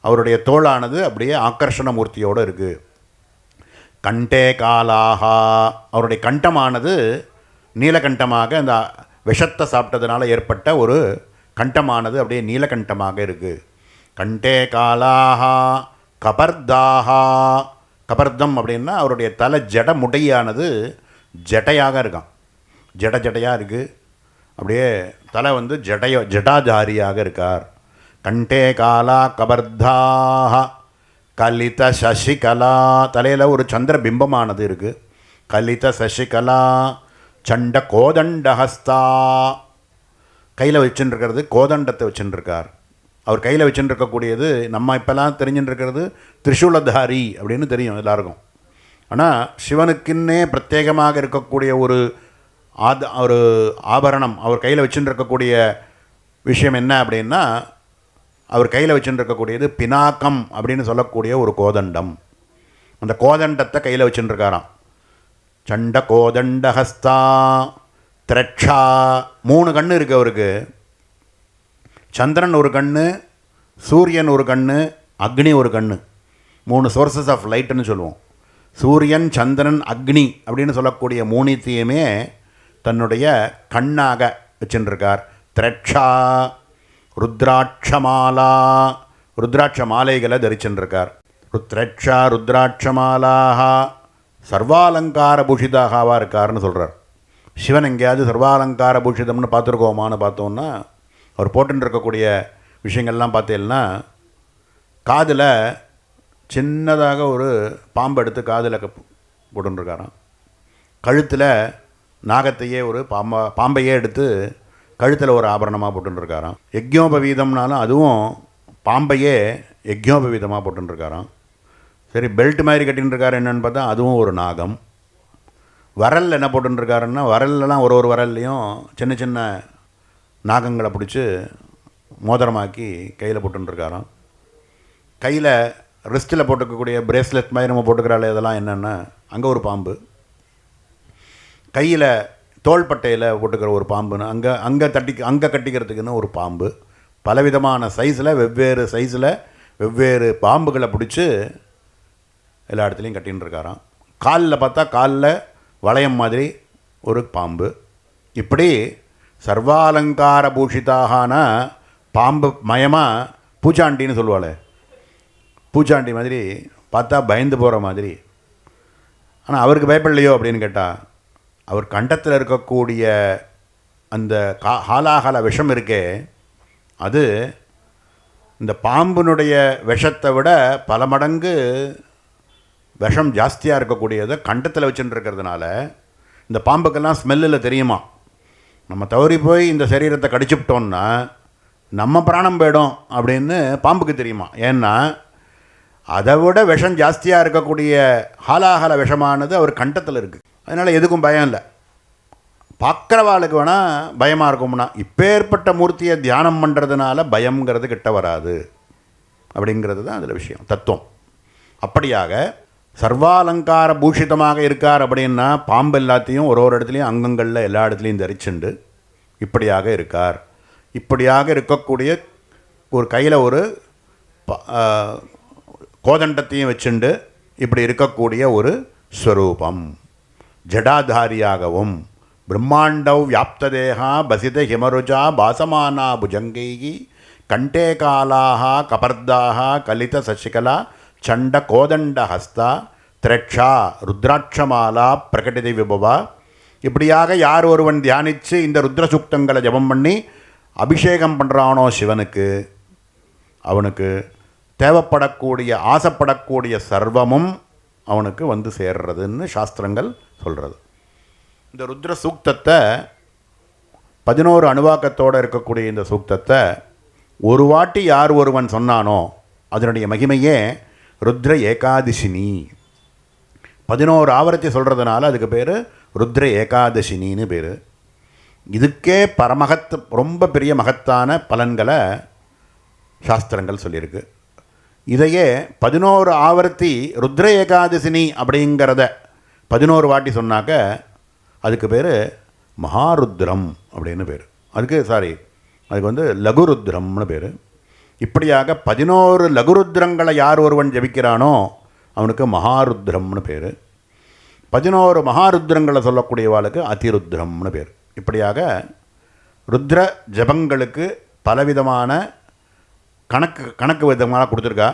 அவருடைய தோளானது அப்படியே ஆக்கர்ஷண மூர்த்தியோடு இருக்குது. கண்டே காலாகா, அவருடைய கண்டமானது நீலகண்டமாக, அந்த விஷத்தை சாப்பிட்டதுனால ஏற்பட்ட ஒரு கண்டமானது அப்படியே நீலகண்டமாக இருக்குது. கண்டே காலாகா கபர்தாகா, கபர்தம் அப்படின்னா அவருடைய தலை முடையானது ஜடையாக இருக்கான், ஜடையாக இருக்குது. அப்படியே தலை வந்து ஜடாஜாரியாக இருக்கார். கண்டே காலா கபர்தாக கலித சசிகலா, தலையில் ஒரு சந்திர பிம்பமானது இருக்குது. கலித சசிகலா சண்ட கோதண்டஹஸ்தா, கையில் வச்சுருக்கிறது கோதண்டத்தை வச்சுருக்கார். அவர் கையில் வச்சுருக்கக்கூடியது நம்ம இப்போல்லாம் தெரிஞ்சுட்டுருக்கிறது திரிசூலதாரி அப்படின்னு தெரியும் எல்லாருக்கும். ஆனால் சிவனுக்குன்னே பிரத்யேகமாக இருக்கக்கூடிய ஒரு ஆபரணம், அவர் கையில் வச்சுருக்கக்கூடிய விஷயம் என்ன அப்படின்னா, அவர் கையில் வச்சுருக்கக்கூடியது பினாக்கம் அப்படின்னு சொல்லக்கூடிய ஒரு கோதண்டம். அந்த கோதண்டத்தை கையில் வச்சுருக்காராம். சண்ட கோதண்டஹஸ்தா திரட்சா, 3 கண்ணு இருக்குது அவருக்கு. சந்திரன் ஒரு கண்ணு, சூரியன் ஒரு கண்ணு, அக்னி ஒரு கண்ணு. 3 சோர்சஸ் ஆஃப் லைட்டுன்னு சொல்லுவோம். சூரியன், சந்திரன், அக்னி அப்படின்னு சொல்லக்கூடிய 3த்தையுமே தன்னுடைய கண்ணாக வச்சுருக்கார். திரட்சா ருத்ராட்சமாலா, ருத்ராட்ச மாலைகளை தரிச்சுருக்கார். திரட்சா ருத்ராட்சமாலாக சர்வாலங்கார பூஷிதாகவா இருக்காருன்னு சொல்கிறார். சிவன் எங்கேயாவது சர்வாலங்கார பூஷிதம்னு பார்த்துருக்கோமான்னு பார்த்தோன்னா, அவர் போட்டுன்னு இருக்கக்கூடிய விஷயங்கள்லாம் பார்த்தீங்கன்னா, காதில் சின்னதாக ஒரு பாம்பு எடுத்து காதில் போட்டுருக்காராம். கழுத்தில் நாகத்தையே ஒரு பாம்பையே எடுத்து கழுத்தில் ஒரு ஆபரணமாக போட்டுருக்காராம். யக்ஞோபவீதம்னாலும் அதுவும் பாம்பையே யக்ஞோபவீதமாக போட்டுருக்காராம். சரி, பெல்ட் மாதிரி கட்டின்னு இருக்காரு என்னென்னு பார்த்தா அதுவும் ஒரு நாகம். வரல் என்ன போட்டுருக்காருன்னா, வரல்லாம் ஒரு வரல்லையும் சின்ன சின்ன நாகங்களை பிடிச்சி மோதிரமாக்கி கையில் போட்டுருக்காராம். கையில் ரிஸ்ட்டில் போட்டுக்கக்கூடிய பிரேஸ்லெட் மாதிரி நம்ம போட்டுக்கிறாள், இதெல்லாம் என்னென்னா அங்கே ஒரு பாம்பு. கையில் தோள்பட்டையில் போட்டுக்கிற ஒரு பாம்புன்னு அங்கே கட்டிக்கிறதுக்குன்னு ஒரு பாம்பு. பலவிதமான சைஸில் வெவ்வேறு பாம்புகளை பிடிச்சி எல்லா இடத்துலையும் கட்டின்னு இருக்காராம். காலில் பார்த்தா காலில் வளையம் மாதிரி ஒரு பாம்பு. இப்படி சர்வாலங்கார பூஷிதாகனா பாம்பு மயமாக பூச்சாண்டின்னு சொல்லுவாளே, பூச்சாண்டி மாதிரி பார்த்தா பயந்து போகிற மாதிரி. ஆனால் அவருக்கு பயப்படலையோ அப்படின்னு கேட்டால், அவர் கண்டத்தில் இருக்கக்கூடிய அந்த ஹாலாகல விஷம் இருக்கே, அது இந்த பாம்பினுடைய விஷத்தை விட பல மடங்கு விஷம் ஜாஸ்தியாக இருக்கக்கூடியதை கண்டத்தில் வச்சுட்டு இருக்கிறதுனால இந்த பாம்புக்கெல்லாம் ஸ்மெல்லில் தெரியுமா, நம்ம தவறி போய் இந்த சரீரத்தை கடிச்சுவிட்டோம்னா நம்ம பிராணம் போயிடும் அப்படின்னு பாம்புக்கு தெரியுமா. ஏன்னா அதை விட விஷம் ஜாஸ்தியாக இருக்கக்கூடிய ஹாலாகல விஷமானது அவர் கண்டத்தில் இருக்குது. அதனால் எதுக்கும் பயம் இல்லை. பார்க்குறவாளுக்கு வேணால் பயமாக இருக்கும்னா, இப்பேற்பட்ட மூர்த்தியை தியானம் பண்ணுறதுனால பயங்கிறது கிட்ட வராது அப்படிங்கிறது தான் அதில் விஷயம், தத்துவம். அப்படியாக சர்வாலங்கார பூஷிதமாக இருக்கார் அப்படின்னா பாம்பு எல்லாத்தையும் ஒரு இடத்துலையும் அங்கங்களில் எல்லா இடத்துலையும் தரிச்சுண்டு இப்படியாக இருக்கார். இப்படியாக இருக்கக்கூடிய ஒரு கையில் ஒரு கோதண்டத்தையும் வச்சுண்டு இப்படி இருக்கக்கூடிய ஒரு ஸ்வரூபம். ஜடாதாரியாகவும் பிரம்மாண்டவ் வியாப்ததேகா பசித ஹிமருஜா பாசமானா புஜங்கைகி கண்டே காலாக கபர்தாக கலித சசிகலா சண்ட கோதண்ட ஹஸ்தா திரட்சா ருத்ராட்சமாலா பிரகடித விபவா. இப்படியாக யார் ஒருவன் தியானித்து இந்த ருத்ர சூக்தங்களை ஜபம் பண்ணி அபிஷேகம் பண்ணுறானோ சிவனுக்கு, அவனுக்கு தேவைப்படக்கூடிய ஆசைப்படக்கூடிய சர்வமும் அவனுக்கு வந்து சேர்றதுன்னு சாஸ்திரங்கள் சொல்கிறது. இந்த ருத்ர சூக்தத்தை 11 அணுவாக்கத்தோடு இருக்கக்கூடிய இந்த சூக்தத்தை ஒரு வாட்டி யார் ஒருவன் சொன்னானோ அதனுடைய மகிமையே ருத்ர ஏகாதசினி. 11 ஆவர்த்தி சொல்கிறதுனால அதுக்கு பேர் ருத்ர ஏகாதசினின்னு பேர். இதுக்கே பரமகத்து ரொம்ப பெரிய மகத்தான பலன்களை சாஸ்திரங்கள் சொல்லியிருக்கு. இதையே 11 ஆவர்த்தி ருத்ர ஏகாதசினி அப்படிங்கிறத 11 வாட்டி சொன்னாக்க அதுக்கு பேர் மகாருத்ரம் அப்படின்னு பேர். அதுக்கு வந்து லகுருத்ரம்னு பேர். இப்படியாக 11 லகுருத்ரங்களை யார் ஒருவன் ஜபிக்கிறானோ அவனுக்கு மகாருத்ரம்னு பேர். 11 மகாருத்ரங்களை சொல்லக்கூடியவாளுக்கு அதிருத்ரம்னு பேர். இப்படியாக ருத்ர ஜபங்களுக்கு பலவிதமான கணக்கு விதமாக கொடுத்துருக்கா.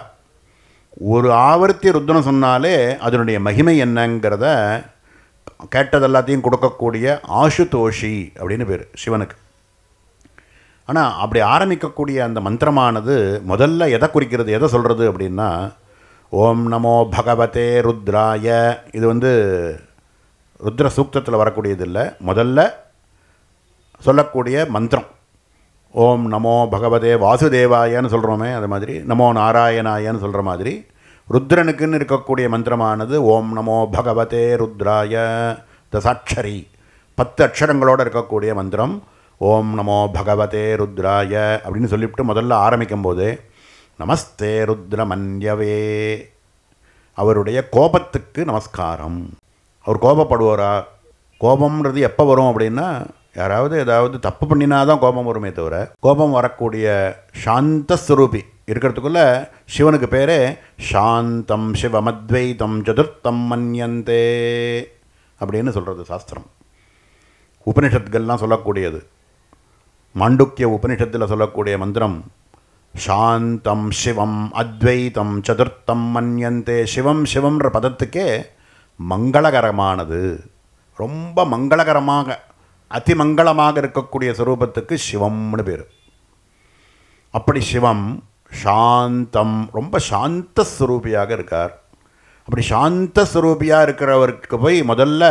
ஒரு ஆவர்த்தி ருத்ரம் சொன்னாலே அதனுடைய மகிமை என்னங்கிறத கேட்டது எல்லாத்தையும் கொடுக்கக்கூடிய ஆசுதோஷி அப்படின்னு பேர் சிவனுக்கு. ஆனால் அப்படி ஆரம்பிக்கக்கூடிய அந்த மந்திரமானது முதல்ல எதை குறிக்கிறது, எதை சொல்கிறது அப்படின்னா, ஓம் நமோ பகவதே ருத்ராய. இது வந்து ருத்ர சூக்தத்தில் வரக்கூடியது இல்லை, முதல்ல சொல்லக்கூடிய மந்திரம். ஓம் நமோ பகவதே வாசுதேவாயன்னு சொல்கிறோமே, அது மாதிரி நமோ நாராயணாயன்னு சொல்கிற மாதிரி ருத்ரனுக்குன்னு இருக்கக்கூடிய மந்திரமானது ஓம் நமோ பகவதே ருத்ராய. தசாட்சரி 10 அக்ஷரங்களோடு இருக்கக்கூடிய மந்திரம் ஓம் நமோ பகவதே ருத்ராய அப்படின்னு சொல்லிவிட்டு முதல்ல ஆரம்பிக்கும் போதே நமஸ்தே ருத்ரமன்யவே, அவருடைய கோபத்துக்கு நமஸ்காரம். அவர் கோபப்படுவாரா? கோபம்ன்றது எப்போ வரும் அப்படின்னா, யாராவது ஏதாவது தப்பு பண்ணினா தான் கோபம் வருமே தவிர, கோபம் வரக்கூடிய சாந்தஸ்வரூபி இருக்கிறதுக்குள்ள சிவனுக்கு பேரே சாந்தம் சிவமத்வைதம் சதுர்த்தம் மன்யந்தே அப்படின்னு சொல்கிறது சாஸ்திரம். உபனிஷத்துக்கள்லாம் சொல்லக்கூடியது. மாண்டூக்கிய உபனிஷத்தில் சொல்லக்கூடிய மந்திரம் சாந்தம் சிவம் அத்வைதம் சதுர்த்தம் மன்யந்தே. சிவம் சிவம்ன்ற பதத்துக்கே மங்களகரமானது, ரொம்ப மங்களகரமாக அதிமங்களமாக இருக்கக்கூடிய ஸ்வரூபத்துக்கு சிவம்னு பேர். அப்படி சிவம் சாந்தம், ரொம்ப சாந்தஸ்வரூபியாக இருக்கார். அப்படி சாந்தஸ்வரூபியாக இருக்கிறவருக்கு போய் முதல்ல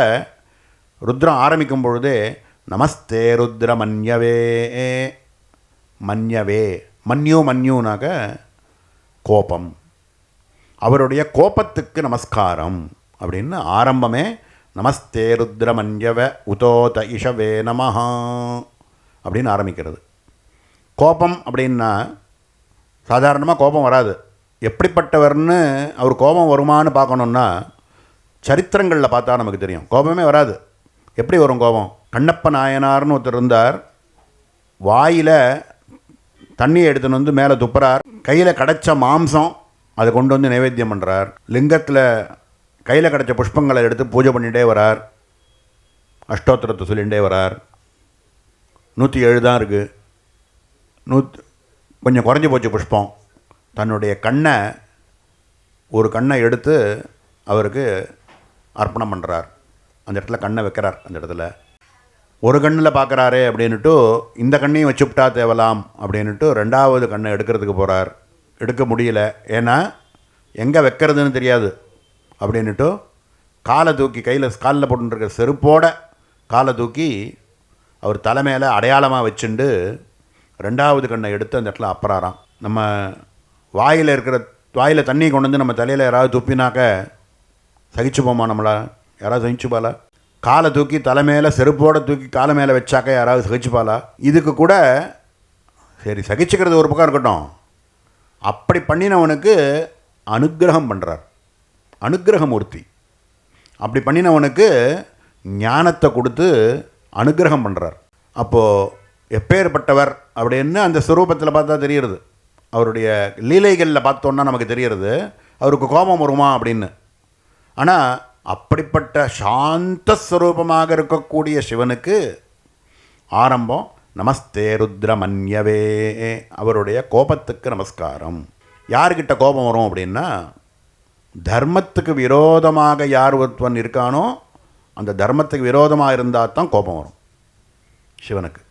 ருத்ரம் ஆரம்பிக்கும் பொழுதே நமஸ்தே ருத்ர மன்யவே. மன்யவே மன்யூனாக கோபம், அவருடைய கோபத்துக்கு நமஸ்காரம் அப்படின்னு ஆரம்பமே நமஸ்தே ருத்ர மன்யவ உதோத இஷவே நமஹா அப்படின்னு ஆரம்பிக்கிறது. கோபம் அப்படின்னா சாதாரணமாக கோபம் வராது. எப்படிப்பட்டவர்னு அவர் கோபம் வருமானு பார்க்கணுன்னா சரித்திரங்களில் பார்த்தா நமக்கு தெரியும். கோபமே வராது. எப்படி வரும் கோபம்? கண்ணப்ப நாயனார்னு ஒருத்தர் இருந்தார். வாயில் தண்ணியை எடுத்துன்னு வந்து மேலே துப்புறார். கையில் கிடச்ச மாம்சம் அதை கொண்டு வந்து நைவேத்தியம் பண்ணுறார். லிங்கத்தில் கையில் கிடச்ச புஷ்பங்களை எடுத்து பூஜை பண்ணிகிட்டே வரார். அஷ்டோத்திரத்தை சொல்லிகிட்டே வரார். 107 தான் இருக்குது. கொஞ்சம் குறைஞ்சி போச்சு புஷ்பம். தன்னுடைய ஒரு கண்ணை எடுத்து அவருக்கு அர்ப்பணம் பண்ணுறார். அந்த இடத்துல கண்ணை வைக்கிறார். அந்த இடத்துல ஒரு கண்ணில் பார்க்குறாரு அப்படின்னுட்டு இந்த கண்ணையும் வச்சுவிட்டா தேவலாம் அப்படின்னுட்டு 2வது கண்ணை எடுக்கிறதுக்கு போகிறார். எடுக்க முடியல. ஏன்னா எங்கே வைக்கிறதுன்னு தெரியாது அப்படின்னுட்டு காலை தூக்கி காலில் போட்டுருக்க செருப்போட காலை தூக்கி அவர் தலைமையில் அடையாளமாக வச்சுண்டு 2வது கண்ணை எடுத்து அந்த இடத்துல அப்புறாராம். நம்ம வாயில் தண்ணி கொண்டு வந்து நம்ம தலையில் யாராவது துப்பினாக்க சகிச்சுப்போமா? நம்மளா யாராவது சகிச்சுப்பாளா? காலை தூக்கி தலைமையில் செருப்போடு தூக்கி காலை மேலே வச்சாக்க யாராவது சகிச்சுப்பாளா? இதுக்கு கூட சரி சகிச்சுக்கிறது ஒரு பக்கம் இருக்கட்டும், அப்படி பண்ணினவனுக்கு அனுக்கிரகம் பண்ணுறார். அனுக்கிரகமூர்த்தி. அப்படி பண்ணினவனுக்கு ஞானத்தை கொடுத்து அனுக்கிரகம் பண்ணுறார். அப்போது எப்பேற்பட்டவர் அப்படின்னு அந்த ஸ்வரூபத்தில் பார்த்தா தெரிகிறது. அவருடைய லீலைகளில் பார்த்தோன்னா நமக்கு தெரிகிறது அவருக்கு கோபம் வருமா அப்படின்னு. ஆனால் அப்படிப்பட்ட சாந்த ஸ்வரூபமாக இருக்கக்கூடிய சிவனுக்கு ஆரம்பம் நமஸ்தே ருத்ரமன்யவே, அவருடைய கோபத்துக்கு நமஸ்காரம். யார்கிட்ட கோபம் வரும் அப்படின்னா, தர்மத்துக்கு விரோதமாக யார் ஒருவன் இருக்கானோ அந்த தர்மத்துக்கு விரோதமாக இருந்தால் தான் கோபம் வரும் சிவனுக்கு.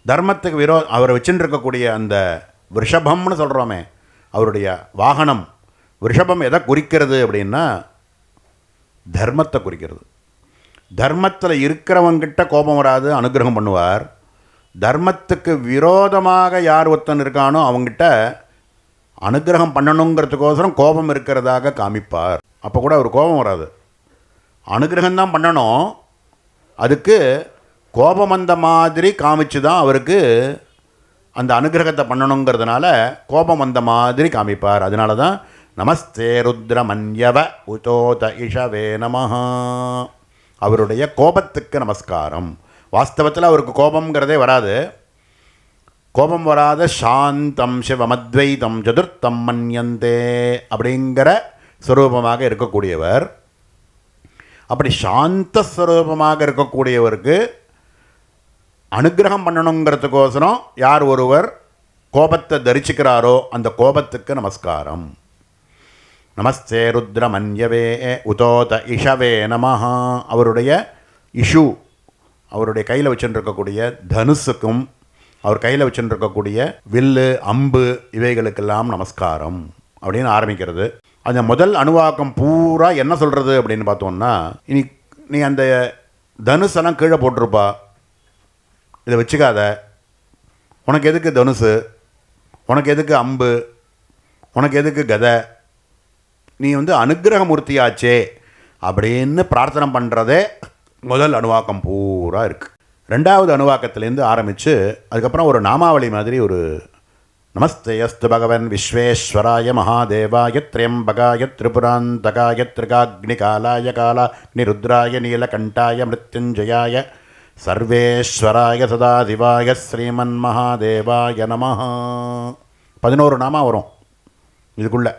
தர்மத்துக்கு அவர் வச்சுட்டு இருக்கக்கூடிய அந்த விஷபம்னு சொல்கிறோமே, அவருடைய வாகனம் விஷபம் எதை குறிக்கிறது அப்படின்னா தர்மத்தை குறிக்கிறது. தர்மத்தில் இருக்கிறவங்கிட்ட கோபம் வராது, அனுகிரகம் பண்ணுவார். தர்மத்துக்கு விரோதமாக யார் ஒருத்தன் இருக்கானோ அவங்ககிட்ட அனுகிரகம் பண்ணணுங்கிறதுக்கோசரம் கோபம் இருக்கிறதாக காமிப்பார். அப்போ கூட அவர் கோபம் வராது, அனுகிரகம்தான் பண்ணணும். அதுக்கு கோபம் அந்த மாதிரி காமிச்சு தான் அவருக்கு அந்த அனுகிரகத்தை பண்ணணுங்கிறதுனால கோபம் அந்த மாதிரி காமிப்பார். அதனால தான் நமஸ்தே ருத்ரமன்யவ உதோத இஷவே நமஹா, அவருடைய கோபத்துக்கு நமஸ்காரம். வாஸ்தவத்தில் அவருக்கு கோபங்கிறதே வராது. கோபம் வராத சாந்தம் சிவமத்வைதம் சதுர்த்தம் மன்யந்தே அப்படிங்கிற ஸ்வரூபமாக இருக்கக்கூடியவர். அப்படி சாந்த ஸ்வரூபமாக இருக்கக்கூடியவருக்கு அனுகிரகம் பண்ணணுங்கிறதுக்கோசரம் யார் ஒருவர் கோபத்தை தரிசிக்கிறாரோ அந்த கோபத்துக்கு நமஸ்காரம். நமஸ்தே ருத்ரமன்யவே உதோத இஷவே நமஹா, அவருடைய இஷு, அவருடைய கையில் வச்சுருக்கக்கூடிய தனுசுக்கும் அவர் கையில் வச்சுருக்கக்கூடிய வில்லு அம்பு இவைகளுக்கெல்லாம் நமஸ்காரம் அப்படின்னு ஆரம்பிக்கிறது. அந்த முதல் அணுவாக்கம் பூரா என்ன சொல்கிறது அப்படின்னு பார்த்தோம்னா, நீ அந்த தனுசெல்லாம் கீழே போட்டிருப்பா, இதை வச்சுக்காத, உனக்கு எதுக்கு தனுசு, உனக்கு எதுக்கு அம்பு, உனக்கு எதுக்கு கதை, நீ அனுக்கிரகமூர்த்தியாச்சே அப்படின்னு பிரார்த்தனை பண்ணுறதே முதல் அணுவாக்கம் பூரா இருக்குது. 2வது அணுவாக்கத்திலேருந்து ஆரம்பித்து அதுக்கப்புறம் ஒரு நாமாவளி மாதிரி ஒரு நமஸ்தேயஸ்து பகவன் விஸ்வேஸ்வராய மகாதேவாய த்ரியம்பகாய திரிபுராந்தகாய திரிகாக்னிகாலாய காலாக்னிருத்ராய நீலகண்டாய மிருத்யுஞ்சயாய சர்வேஸ்வராய சதாதிவாய ஸ்ரீமன் மகாதேவாய நமஹ. 11 நாமா வரும் இதுக்குள்ளே.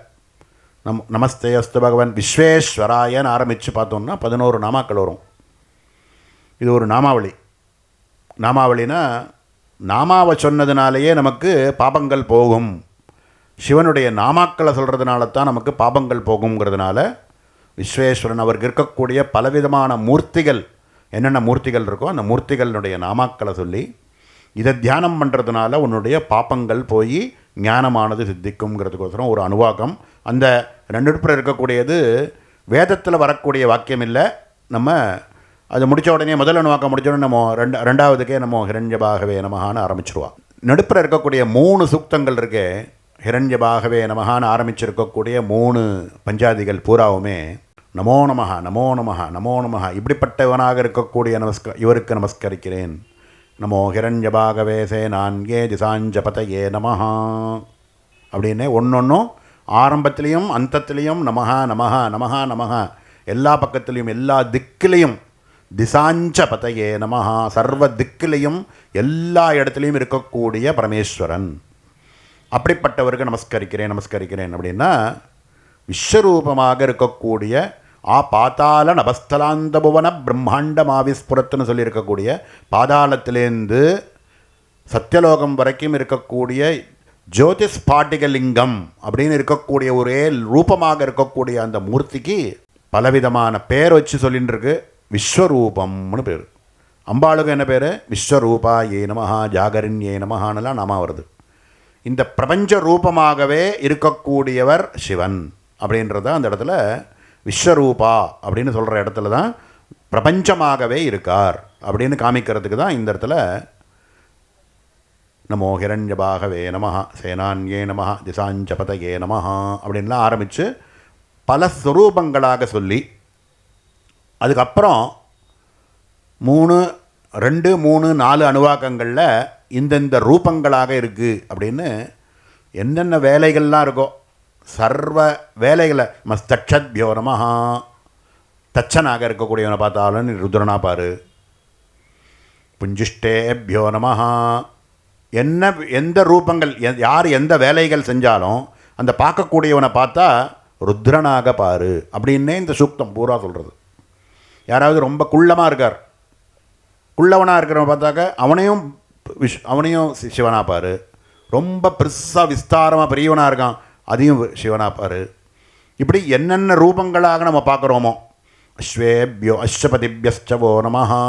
நமஸ்தே அஸ்து பகவன் விஸ்வேஸ்வராயன்னு ஆரம்பித்து பார்த்தோம்னா 11 நாமாக்கள் வரும். இது ஒரு நாமாவளி. நாமாவளினா நாமாவை சொன்னதுனாலேயே நமக்கு பாபங்கள் போகும். சிவனுடைய நாமாக்களை சொல்கிறதுனால தான் நமக்கு பாபங்கள் போகுங்கிறதுனால விஸ்வேஸ்வரன் அவருக்கு இருக்கக்கூடிய பலவிதமான மூர்த்திகள், என்னென்ன மூர்த்திகள் இருக்கோ அந்த மூர்த்திகளுடைய நாமாக்களை சொல்லி இதை தியானம் பண்ணுறதுனால உன்னுடைய பாப்பங்கள் போய் ஞானமானது சித்திக்குங்கிறதுக்கோசரம் ஒரு அணுவாக்கம். அந்த 2 இருக்கக்கூடியது வேதத்தில் வரக்கூடிய வாக்கியம் இல்லை. நம்ம அது முடித்த உடனே முதல் அணுவாக்கம் முடித்த உடனே நம்ம 2வதுக்கே நம்ம ஹிரண்யபாகவே நமஹான்னு ஆரம்பிச்சிருவா. நடுப்புற இருக்கக்கூடிய 3 சூக்தங்கள் இருக்கே, ஹிரண்யபாகவே நமஹான்னு ஆரம்பிச்சிருக்கக்கூடிய 3 பஞ்சாதிகள் பூராவுமே நமோ நமஹ நமோ நமஹ நமோ நமஹ, இப்படிப்பட்டவனாக இருக்கக்கூடிய இவருக்கு நமஸ்கரிக்கிறேன். நமோ ஹிரண்யபாகவேசே நான்கே திசாஞ்சபதயே நமஹா அப்படின்னு ஒன்றொன்றும் ஆரம்பத்திலையும் அந்தத்திலையும் நமஹா நமஹா நமஹா நமஹா, எல்லா பக்கத்துலேயும் எல்லா திக்கிலையும் திசாஞ்ச பதையே நமஹா, சர்வ திக்கிலையும் எல்லா இடத்துலையும் இருக்கக்கூடிய பரமேஸ்வரன். அப்படிப்பட்டவருக்கு நமஸ்கரிக்கிறேன் நமஸ்கரிக்கிறேன் அப்படின்னா விஸ்வரூபமாக இருக்கக்கூடிய பாதாள நபஸ்தலாந்த புவன பிரம்மாண்டமாவிஸ்புரத்துன்னு சொல்லியிருக்கக்கூடிய பாதாளத்திலேருந்து சத்தியலோகம் வரைக்கும் இருக்கக்கூடிய ஜோதிஸ்பாட்டிகலிங்கம் அப்படின்னு இருக்கக்கூடிய ஒரே ரூபமாக இருக்கக்கூடிய அந்த மூர்த்திக்கு பலவிதமான பேர் வச்சு சொல்லின்னு இருக்கு. விஸ்வரூபம்னு பேர். அம்பாளுக்கு என்ன பேர்? விஸ்வரூபா ஏ நமஹா ஜாகரிண்யே நமஹான்னுலாம் நாம வருது. இந்த பிரபஞ்ச ரூபமாகவே இருக்கக்கூடியவர் சிவன் அப்படின்றத அந்த இடத்துல விஸ்வரூபா அப்படின்னு சொல்கிற இடத்துல தான் பிரபஞ்சமாகவே இருக்கார் அப்படின்னு காமிக்கிறதுக்கு தான் இந்த இடத்துல நமோ ஹிரண்யபாகவே நமஹ சேனான்யே நமஹ திசாஞ்சபதயே நமஹ அப்படின்லாம் ஆரம்பித்து பல ஸ்வரூபங்களாக சொல்லி அதுக்கப்புறம் 3, 2, 3, 4 அணுவாக்கங்களில் இந்தந்த ரூபங்களாக இருக்குது அப்படின்னு என்னென்ன வேலைகள்லாம் இருக்கோ சர்வ வேலைகளை மஸ்தட்சத்யோ நமஹா தச்சனாக இருக்கக்கூடியவனை பார்த்தாலும் ருத்ரனா பாரு. புஞ்சிஷ்டேபியோ நமஹா எந்த ரூபங்கள் யார் எந்த வேலைகள் செஞ்சாலும் அந்த பார்க்கக்கூடியவனை பார்த்தா ருத்ரனாக பாரு அப்படின்னே இந்த சூக்தம் பூரா சொல்கிறது. யாராவது ரொம்ப குள்ளமாக இருக்கார், குள்ளவனாக இருக்கிறவன் பார்த்தாக்க அவனையும் சிவனாக பாரு. ரொம்ப பெருசாக விஸ்தாரமாக பெரியவனாக இருக்கான், அதையும் சிவனாக பாரு. இப்படி என்னென்ன ரூபங்களாக நம்ம பார்க்குறோமோ அஸ்வேபியோ அஸ்வபதிபியஸ்சவோ நமஹா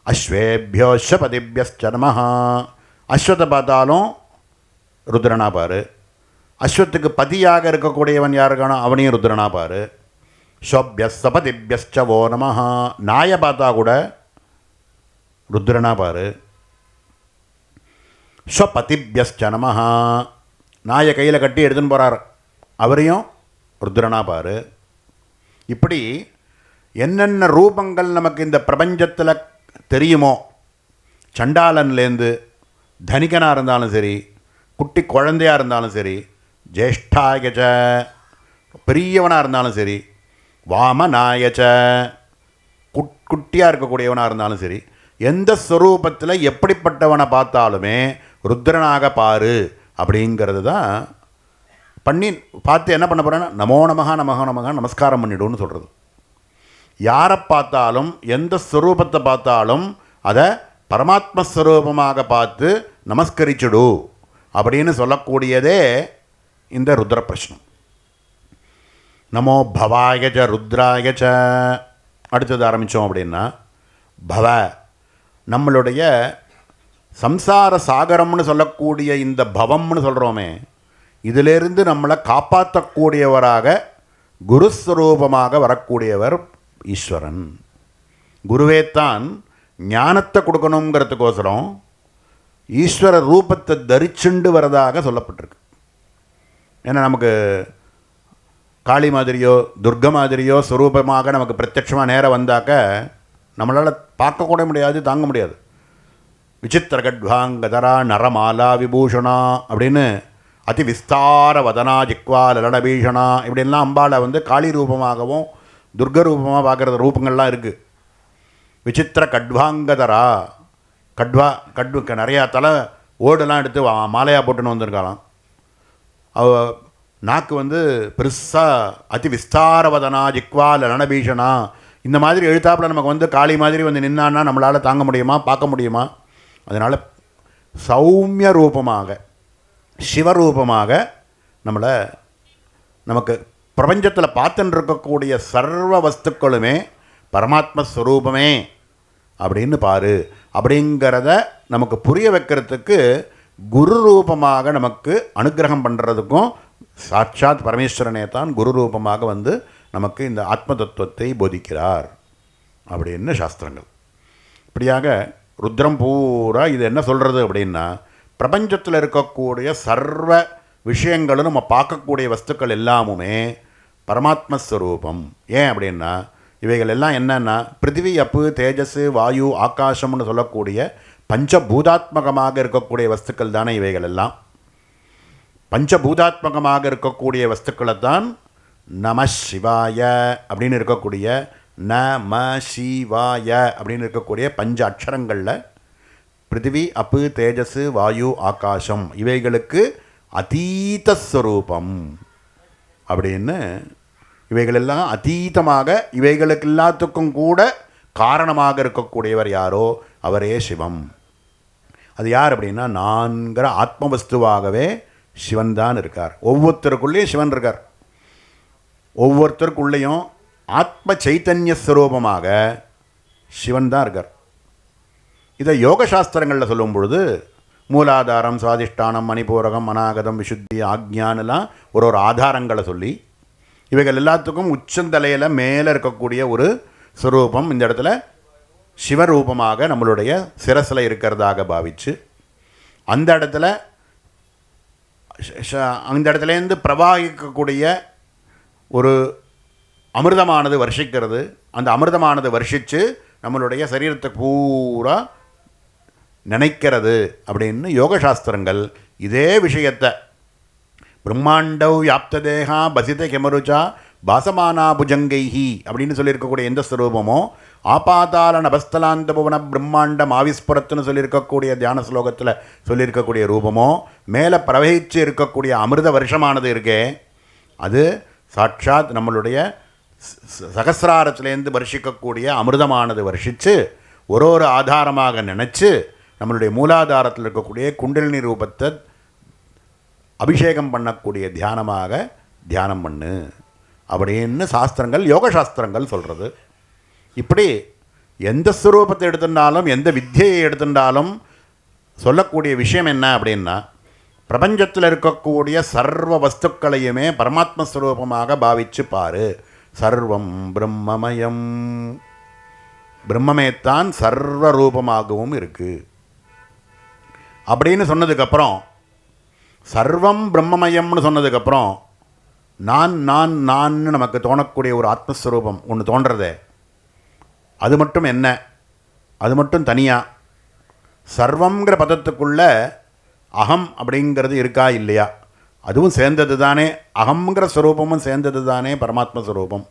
அஸ்வேபியோ அஸ்வபதிபியஸ்ச நமஹா. அஸ்வத்தை பார்த்தாலும் ருத்ரனா பாரு. அஸ்வத்துக்கு பதியாக இருக்கக்கூடியவன் யாருக்கானோ அவனையும் ருத்ரனா பாரு. ஸ்வபியஸ்வபதிபியஸ்சவோ நமஹா. நாயை பார்த்தா கூட ருத்ரனா பாரு. ஸ்வபதிபியஸ்ச நமஹா. நாயை கையில் கட்டி எடுத்துன்னு போகிறார், அவரையும் ருத்ரனா பாரு. இப்படி என்னென்ன ரூபங்கள் நமக்கு இந்த பிரபஞ்சத்தில் தெரியுமோ, சண்டாளன்லேருந்து தனிகனாக இருந்தாலும் சரி, குட்டி குழந்தையாக இருந்தாலும் சரி, ஜேஷ்டாயச்ச பெரியவனாக இருந்தாலும் சரி, வாமநாயச்ச குட்டியாக இருக்கக்கூடியவனாக இருந்தாலும் சரி, எந்த ஸ்வரூபத்தில் எப்படிப்பட்டவனை பார்த்தாலுமே ருத்ரனாக பாரு அப்படிங்கிறது தான் பண்ணி பார்த்து என்ன பண்ண போகிறேன்னா நமோ நமஹா நமஹா நமஹா நமஸ்காரம் பண்ணிவிடுன்னு சொல்கிறது. யாரை பார்த்தாலும் எந்த ஸ்வரூபத்தை பார்த்தாலும் அதை பரமாத்மஸ்வரூபமாக பார்த்து நமஸ்கரிச்சுடு அப்படின்னு சொல்லக்கூடியதே இந்த ருத்ர பிரஷ்னம். நமோ பவாயஜ ருத்ராயஜ. அடுத்தது ஆரம்பித்தோம் அப்படின்னா பவ, நம்மளுடைய சம்சார சாகரம்னு சொல்லக்கூடிய இந்த பவம்னு சொல்கிறோமே, இதிலிருந்து நம்மளை காப்பாற்றக்கூடியவராக குருஸ்வரூபமாக வரக்கூடியவர் ஈஸ்வரன். குருவேத்தான் ஞானத்தை கொடுக்கணுங்கிறதுக்கோசரம் ஈஸ்வர ரூபத்தை தரிச்சுண்டு வரதாக சொல்லப்பட்டிருக்கு. ஏன்னா நமக்கு காளி மாதிரியோ துர்கா மாதிரியோ ஸ்வரூபமாக நமக்கு பிரத்யட்சமாக நேரம் வந்தாக்க நம்மளால் பார்க்கக்கூட முடியாது, தாங்க முடியாது. விசித்திர கட்வாங்கதரா நரமாலா விபூஷணா அப்படின்னு அதி விஸ்தார வதனா ஜிக்வா லலனபீஷணா இப்படின்லாம் அம்பாளை காளி ரூபமாகவும் துர்க ரூபமாக பார்க்குற ரூபங்கள்லாம் இருக்குது. விசித்திர கட்வாங்கதரா, கட்வுக்கு நிறையா தலை ஓடெல்லாம் எடுத்து மாலையாக போட்டுன்னு வந்திருக்காளாம். அவ நாக்கு பெருசாக அதி விஸ்தாரவதனா ஜிக்வா லலனபீஷணா இந்த மாதிரி எழுத்தாப்பில் நமக்கு காளி மாதிரி நின்னான்னா நம்மளால் தாங்க முடியுமா, பார்க்க முடியுமா? அதனால் சௌமிய ரூபமாக சிவரூபமாக நமக்கு பிரபஞ்சத்தில் பார்த்துன்னு இருக்கக்கூடிய சர்வ வஸ்துக்களுமே பரமாத்மஸ்வரூபமே அப்படின்னு பாரு அப்படிங்கிறத நமக்கு புரிய வைக்கிறதுக்கு குரு ரூபமாக நமக்கு அனுகிரகம் பண்ணுறதுக்கும் சாட்சாத் பரமேஸ்வரனே தான் குரு ரூபமாக நமக்கு இந்த ஆத்ம தத்துவத்தை போதிக்கிறார் அப்படின்னு சாஸ்திரங்கள். இப்படியாக ருத்ரம் பூரா இது என்ன சொல்கிறது அப்படின்னா, பிரபஞ்சத்தில் இருக்கக்கூடிய சர்வ விஷயங்களும் நம்ம பார்க்கக்கூடிய வஸ்துக்கள் எல்லாமுமே பரமாத்மஸ்வரூபம். ஏன் அப்படின்னா இவைகள் எல்லாம் என்னென்னா பிருத்திவி அப்பு தேஜஸ் வாயு ஆகாசம்னு சொல்லக்கூடிய பஞ்சபூதாத்மகமாக இருக்கக்கூடிய வஸ்துக்கள் தானே இவைகள் எல்லாம். பஞ்சபூதாத்மகமாக இருக்கக்கூடிய வஸ்துக்களை தான் நம சிவாய அப்படின்னு இருக்கக்கூடிய நம சிவாய அப்படின்னு இருக்கக்கூடிய பஞ்ச அக்ஷரங்களில் பிருத்திவி அப்பு தேஜஸ் வாயு ஆகாசம் இவைகளுக்கு அதீதஸ்வரூபம் அப்படின்னு. இவைகளெல்லாம் அதீதமாக, இவைகளுக்கு எல்லாத்துக்கும் கூட காரணமாக இருக்கக்கூடியவர் யாரோ அவரே சிவம். அது யார் அப்படின்னா, நான்கிற ஆத்மவஸ்துவாகவே சிவன் தான் இருக்கார். ஒவ்வொருத்தருக்குள்ளேயும் சிவன் இருக்கார். ஒவ்வொருத்தருக்குள்ளேயும் ஆத்ம சைத்தன்ய ஸ்வரூபமாக சிவன் தான் இருக்கார். இதை யோக சாஸ்திரங்களில் சொல்லும் பொழுது மூலாதாரம், சுவாதிஷ்டானம், மணிபூரகம், அநாகதம், விசுத்தி, ஆக்ஞானெல்லாம் ஒரு ஆதாரங்களை சொல்லி, இவைகள் எல்லாத்துக்கும் உச்சந்தலையில் மேலே இருக்கக்கூடிய ஒரு ஸ்வரூபம் இந்த இடத்துல சிவரூபமாக நம்மளுடைய சிரசில் இருக்கிறதாக பாவிச்சு, அந்த இடத்துலேருந்து பிரவாகிக்கக்கூடிய ஒரு அமிர்தமானது வருஷிக்கிறது. அந்த அமிர்தமானது வருஷித்து நம்மளுடைய சரீரத்தை பூரா நினைக்கிறது அப்படின்னு யோகசாஸ்திரங்கள் இதே விஷயத்தை பிரம்மாண்டவ் வியாப்ததேகா பசித கெமருச்சா பாசமானா புஜங்கைஹி அப்படின்னு சொல்லியிருக்கக்கூடிய எந்த ஸ்வரூபமோ, ஆபாதால நபஸ்தலாந்த புவன பிரம்மாண்டம் ஆவிஸ்புரத்துன்னு சொல்லியிருக்கக்கூடிய தியான ஸ்லோகத்தில் சொல்லியிருக்கக்கூடிய ரூபமோ, மேலே பிரவகிச்சு இருக்கக்கூடிய அமிர்த வருஷமானது இருக்கே, அது சாட்சாத் நம்மளுடைய சகசிராரத்திலேருந்து வருஷிக்கக்கூடிய அமிர்தமானது வருஷித்து ஒரு ஆதாரமாக நினச்சி நம்மளுடைய மூலாதாரத்தில் இருக்கக்கூடிய குண்டலினி ரூபத்தை அபிஷேகம் பண்ணக்கூடிய தியானமாக தியானம் பண்ணு அப்படின்னு சாஸ்திரங்கள், யோக சாஸ்திரங்கள் சொல்கிறது. இப்படி எந்த ஸ்வரூபத்தை எடுத்துட்டாலும், எந்த வித்தியை எடுத்துட்டாலும் சொல்லக்கூடிய விஷயம் என்ன அப்படின்னா, பிரபஞ்சத்தில் இருக்கக்கூடிய சர்வ வஸ்துக்களையுமே பரமாத்மஸ்வரூபமாக பாவிச்சு பாரு. சர்வம் பிரம்மமயம், பிரம்மமேத்தான் சர்வ ரூபமாகவும் இருக்குது அப்படின்னு சர்வம் பிரம்மமயம்னு சொன்னதுக்கப்புறம் நான் நான் நான் நமக்கு தோணக்கூடிய ஒரு ஆத்மஸ்வரூபம் ஒன்று தோன்றதே, அது மட்டும் என்ன, அது மட்டும் தனியாக சர்வங்கிற பதத்துக்குள்ள அகம் அப்படிங்கிறது இருக்கா இல்லையா, அதுவும் சேர்ந்தது தானே, அகம்ங்கிற ஸ்வரூபமும் சேர்ந்தது தானே பரமாத்மஸ்வரூபம்.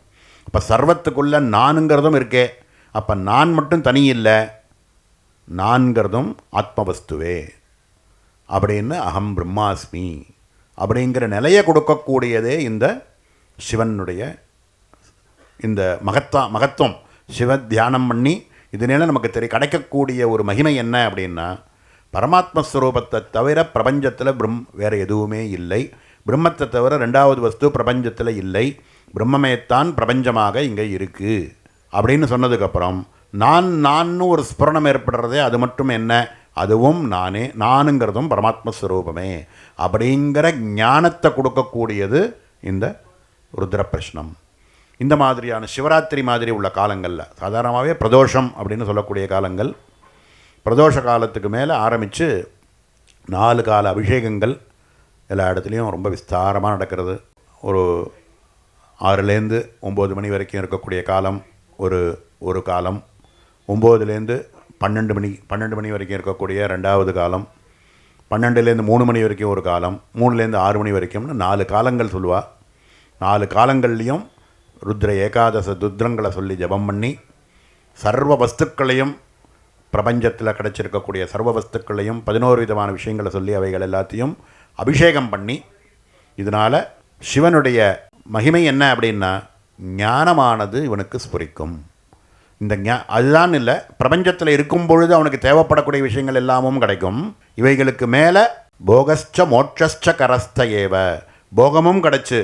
அப்போ சர்வத்துக்குள்ள நானுங்கிறதும் இருக்கே, அப்போ நான் மட்டும் தனி இல்லை, நான்கிறதும் ஆத்மவஸ்துவே அப்படின்னு அகம் பிரம்மாஸ்மி அப்படிங்கிற நிலையை கொடுக்கக்கூடியதே இந்த சிவனுடைய இந்த மகத்துவம். சிவ தியானம் பண்ணி இதனால நமக்கு கிடைக்கக்கூடிய ஒரு மகிமை என்ன அப்படின்னா, பரமாத்மஸ்வரூபத்தை தவிர பிரபஞ்சத்தில் வேறு எதுவுமே இல்லை. பிரம்மத்தை தவிர ரெண்டாவது வஸ்து பிரபஞ்சத்தில் இல்லை. பிரம்மமேத்தான் பிரபஞ்சமாக இங்கே இருக்குது அப்படின்னு சொன்னதுக்கப்புறம் நான் ஒரு ஸ்புரணம் ஏற்படுறதே, அது மட்டும் என்ன, அதுவும் நானே, நானுங்கிறதும் பரமாத்மஸ்வரூபமே அப்படிங்கிற ஞானத்தை கொடுக்கக்கூடியது இந்த ருத்ர பிரஷ்னம். இந்த மாதிரியான சிவராத்திரி மாதிரி உள்ள காலங்களில் சாதாரணமாகவே பிரதோஷம் அப்படின்னு சொல்லக்கூடிய காலங்கள், பிரதோஷ காலத்துக்கு மேலே ஆரம்பித்து 4 கால அபிஷேகங்கள் எல்லா இடத்துலையும் ரொம்ப விஸ்தாரமாக நடக்கிறது. ஒரு 6லேருந்து 9 மணி வரைக்கும் இருக்கக்கூடிய காலம் ஒரு காலம், 9லேருந்து 12 மணி வரைக்கும் இருக்கக்கூடிய 2வது காலம், 12லேருந்து 3 மணி வரைக்கும் ஒரு காலம், 3லேருந்து 6 மணி வரைக்கும்னு 4 காலங்கள் சொல்லுவாள். 4 காலங்கள்லேயும் ருத்ர ஏகாதச ருத்ரங்களை சொல்லி ஜபம் பண்ணி சர்வ வஸ்துக்களையும், பிரபஞ்சத்தில் கிடச்சிருக்கக்கூடிய சர்வ வஸ்துக்களையும் 11 விதமான விஷயங்களை சொல்லி அவைகள் எல்லாத்தையும் அபிஷேகம் பண்ணி, இதனால் சிவனுடைய மகிமை என்ன அப்படின்னா, ஞானமானது இவனுக்கு ஸ்புரிக்கும். இந்த அதுதான் இல்லை, பிரபஞ்சத்தில் இருக்கும் பொழுது அவனுக்கு தேவைப்படக்கூடிய விஷயங்கள் எல்லாமும் கிடைக்கும். இவைகளுக்கு மேலே போகஸ்ச மோட்சஸ்ச கரஸ்த ஏவ, போகமும் கிடச்சி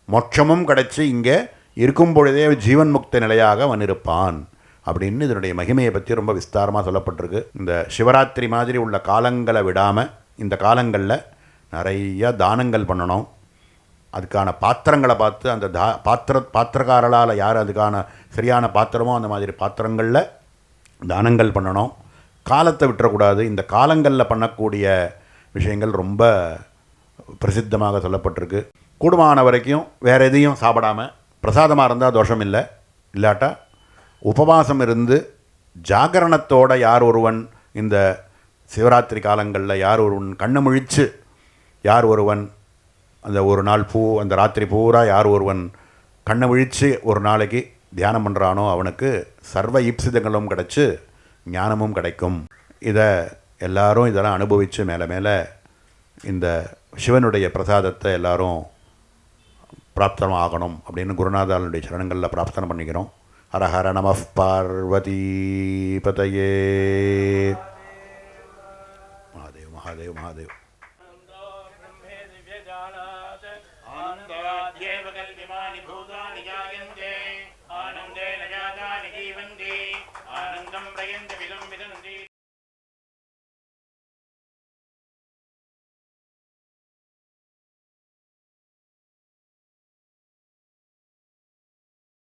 மோட்சமும் கிடச்சி இங்கே இருக்கும் பொழுதே ஜீவன் முக்த நிலையாக அவன் இருப்பான் அப்படின்னு இதனுடைய மகிமையை பற்றி ரொம்ப விஸ்தாரமாக சொல்லப்பட்டிருக்கு. இந்த சிவராத்திரி மாதிரி உள்ள காலங்களை விடாமல் இந்த காலங்களில் நிறைய தானங்கள் பண்ணணும். அதுக்கான பாத்திரங்களை பார்த்து அந்த பாத்திரக்காரலால் யார் அதுக்கான சரியான பாத்திரமோ அந்த மாதிரி பாத்திரங்களில் தானங்கள் பண்ணணும். காலத்தை விட்டுறக்கூடாது. இந்த காலங்களில் பண்ணக்கூடிய விஷயங்கள் ரொம்ப பிரசித்தமாக சொல்லப்பட்டிருக்கு. கூடுமான வரைக்கும் வேறு எதையும் சாப்பிடாமல், பிரசாதமாக இருந்தால் தோஷம் இல்லை, இல்லாட்டா உபவாசம் இருந்து ஜாகரணத்தோடு யார் ஒருவன் இந்த சிவராத்திரி காலங்களில் யார் ஒருவன் கண்ணு முழித்து, யார் ஒருவன் அந்த ஒரு நாள் அந்த ராத்திரி பூரா யார் ஒருவன் கண்ணை விழித்து ஒரு நாளைக்கு தியானம் பண்ணுறானோ அவனுக்கு சர்வ ஈப்சிதங்களும் கிடச்சி ஞானமும் கிடைக்கும். இதெல்லாம் அனுபவித்து மேலே மேலே இந்த சிவனுடைய பிரசாதத்தை எல்லாரும் பிராப்தம் ஆகணும் அப்படின்னு குருநாதாளுடைய சரணங்களில் பிரார்த்தனை பண்ணிக்கிறோம். ஹரஹர நம பார்வதி பதையே. மகாதேவ் மகாதேவ் மகாதேவ். आनंदाद्येव कल्पिमानि भूतानि जायन्ते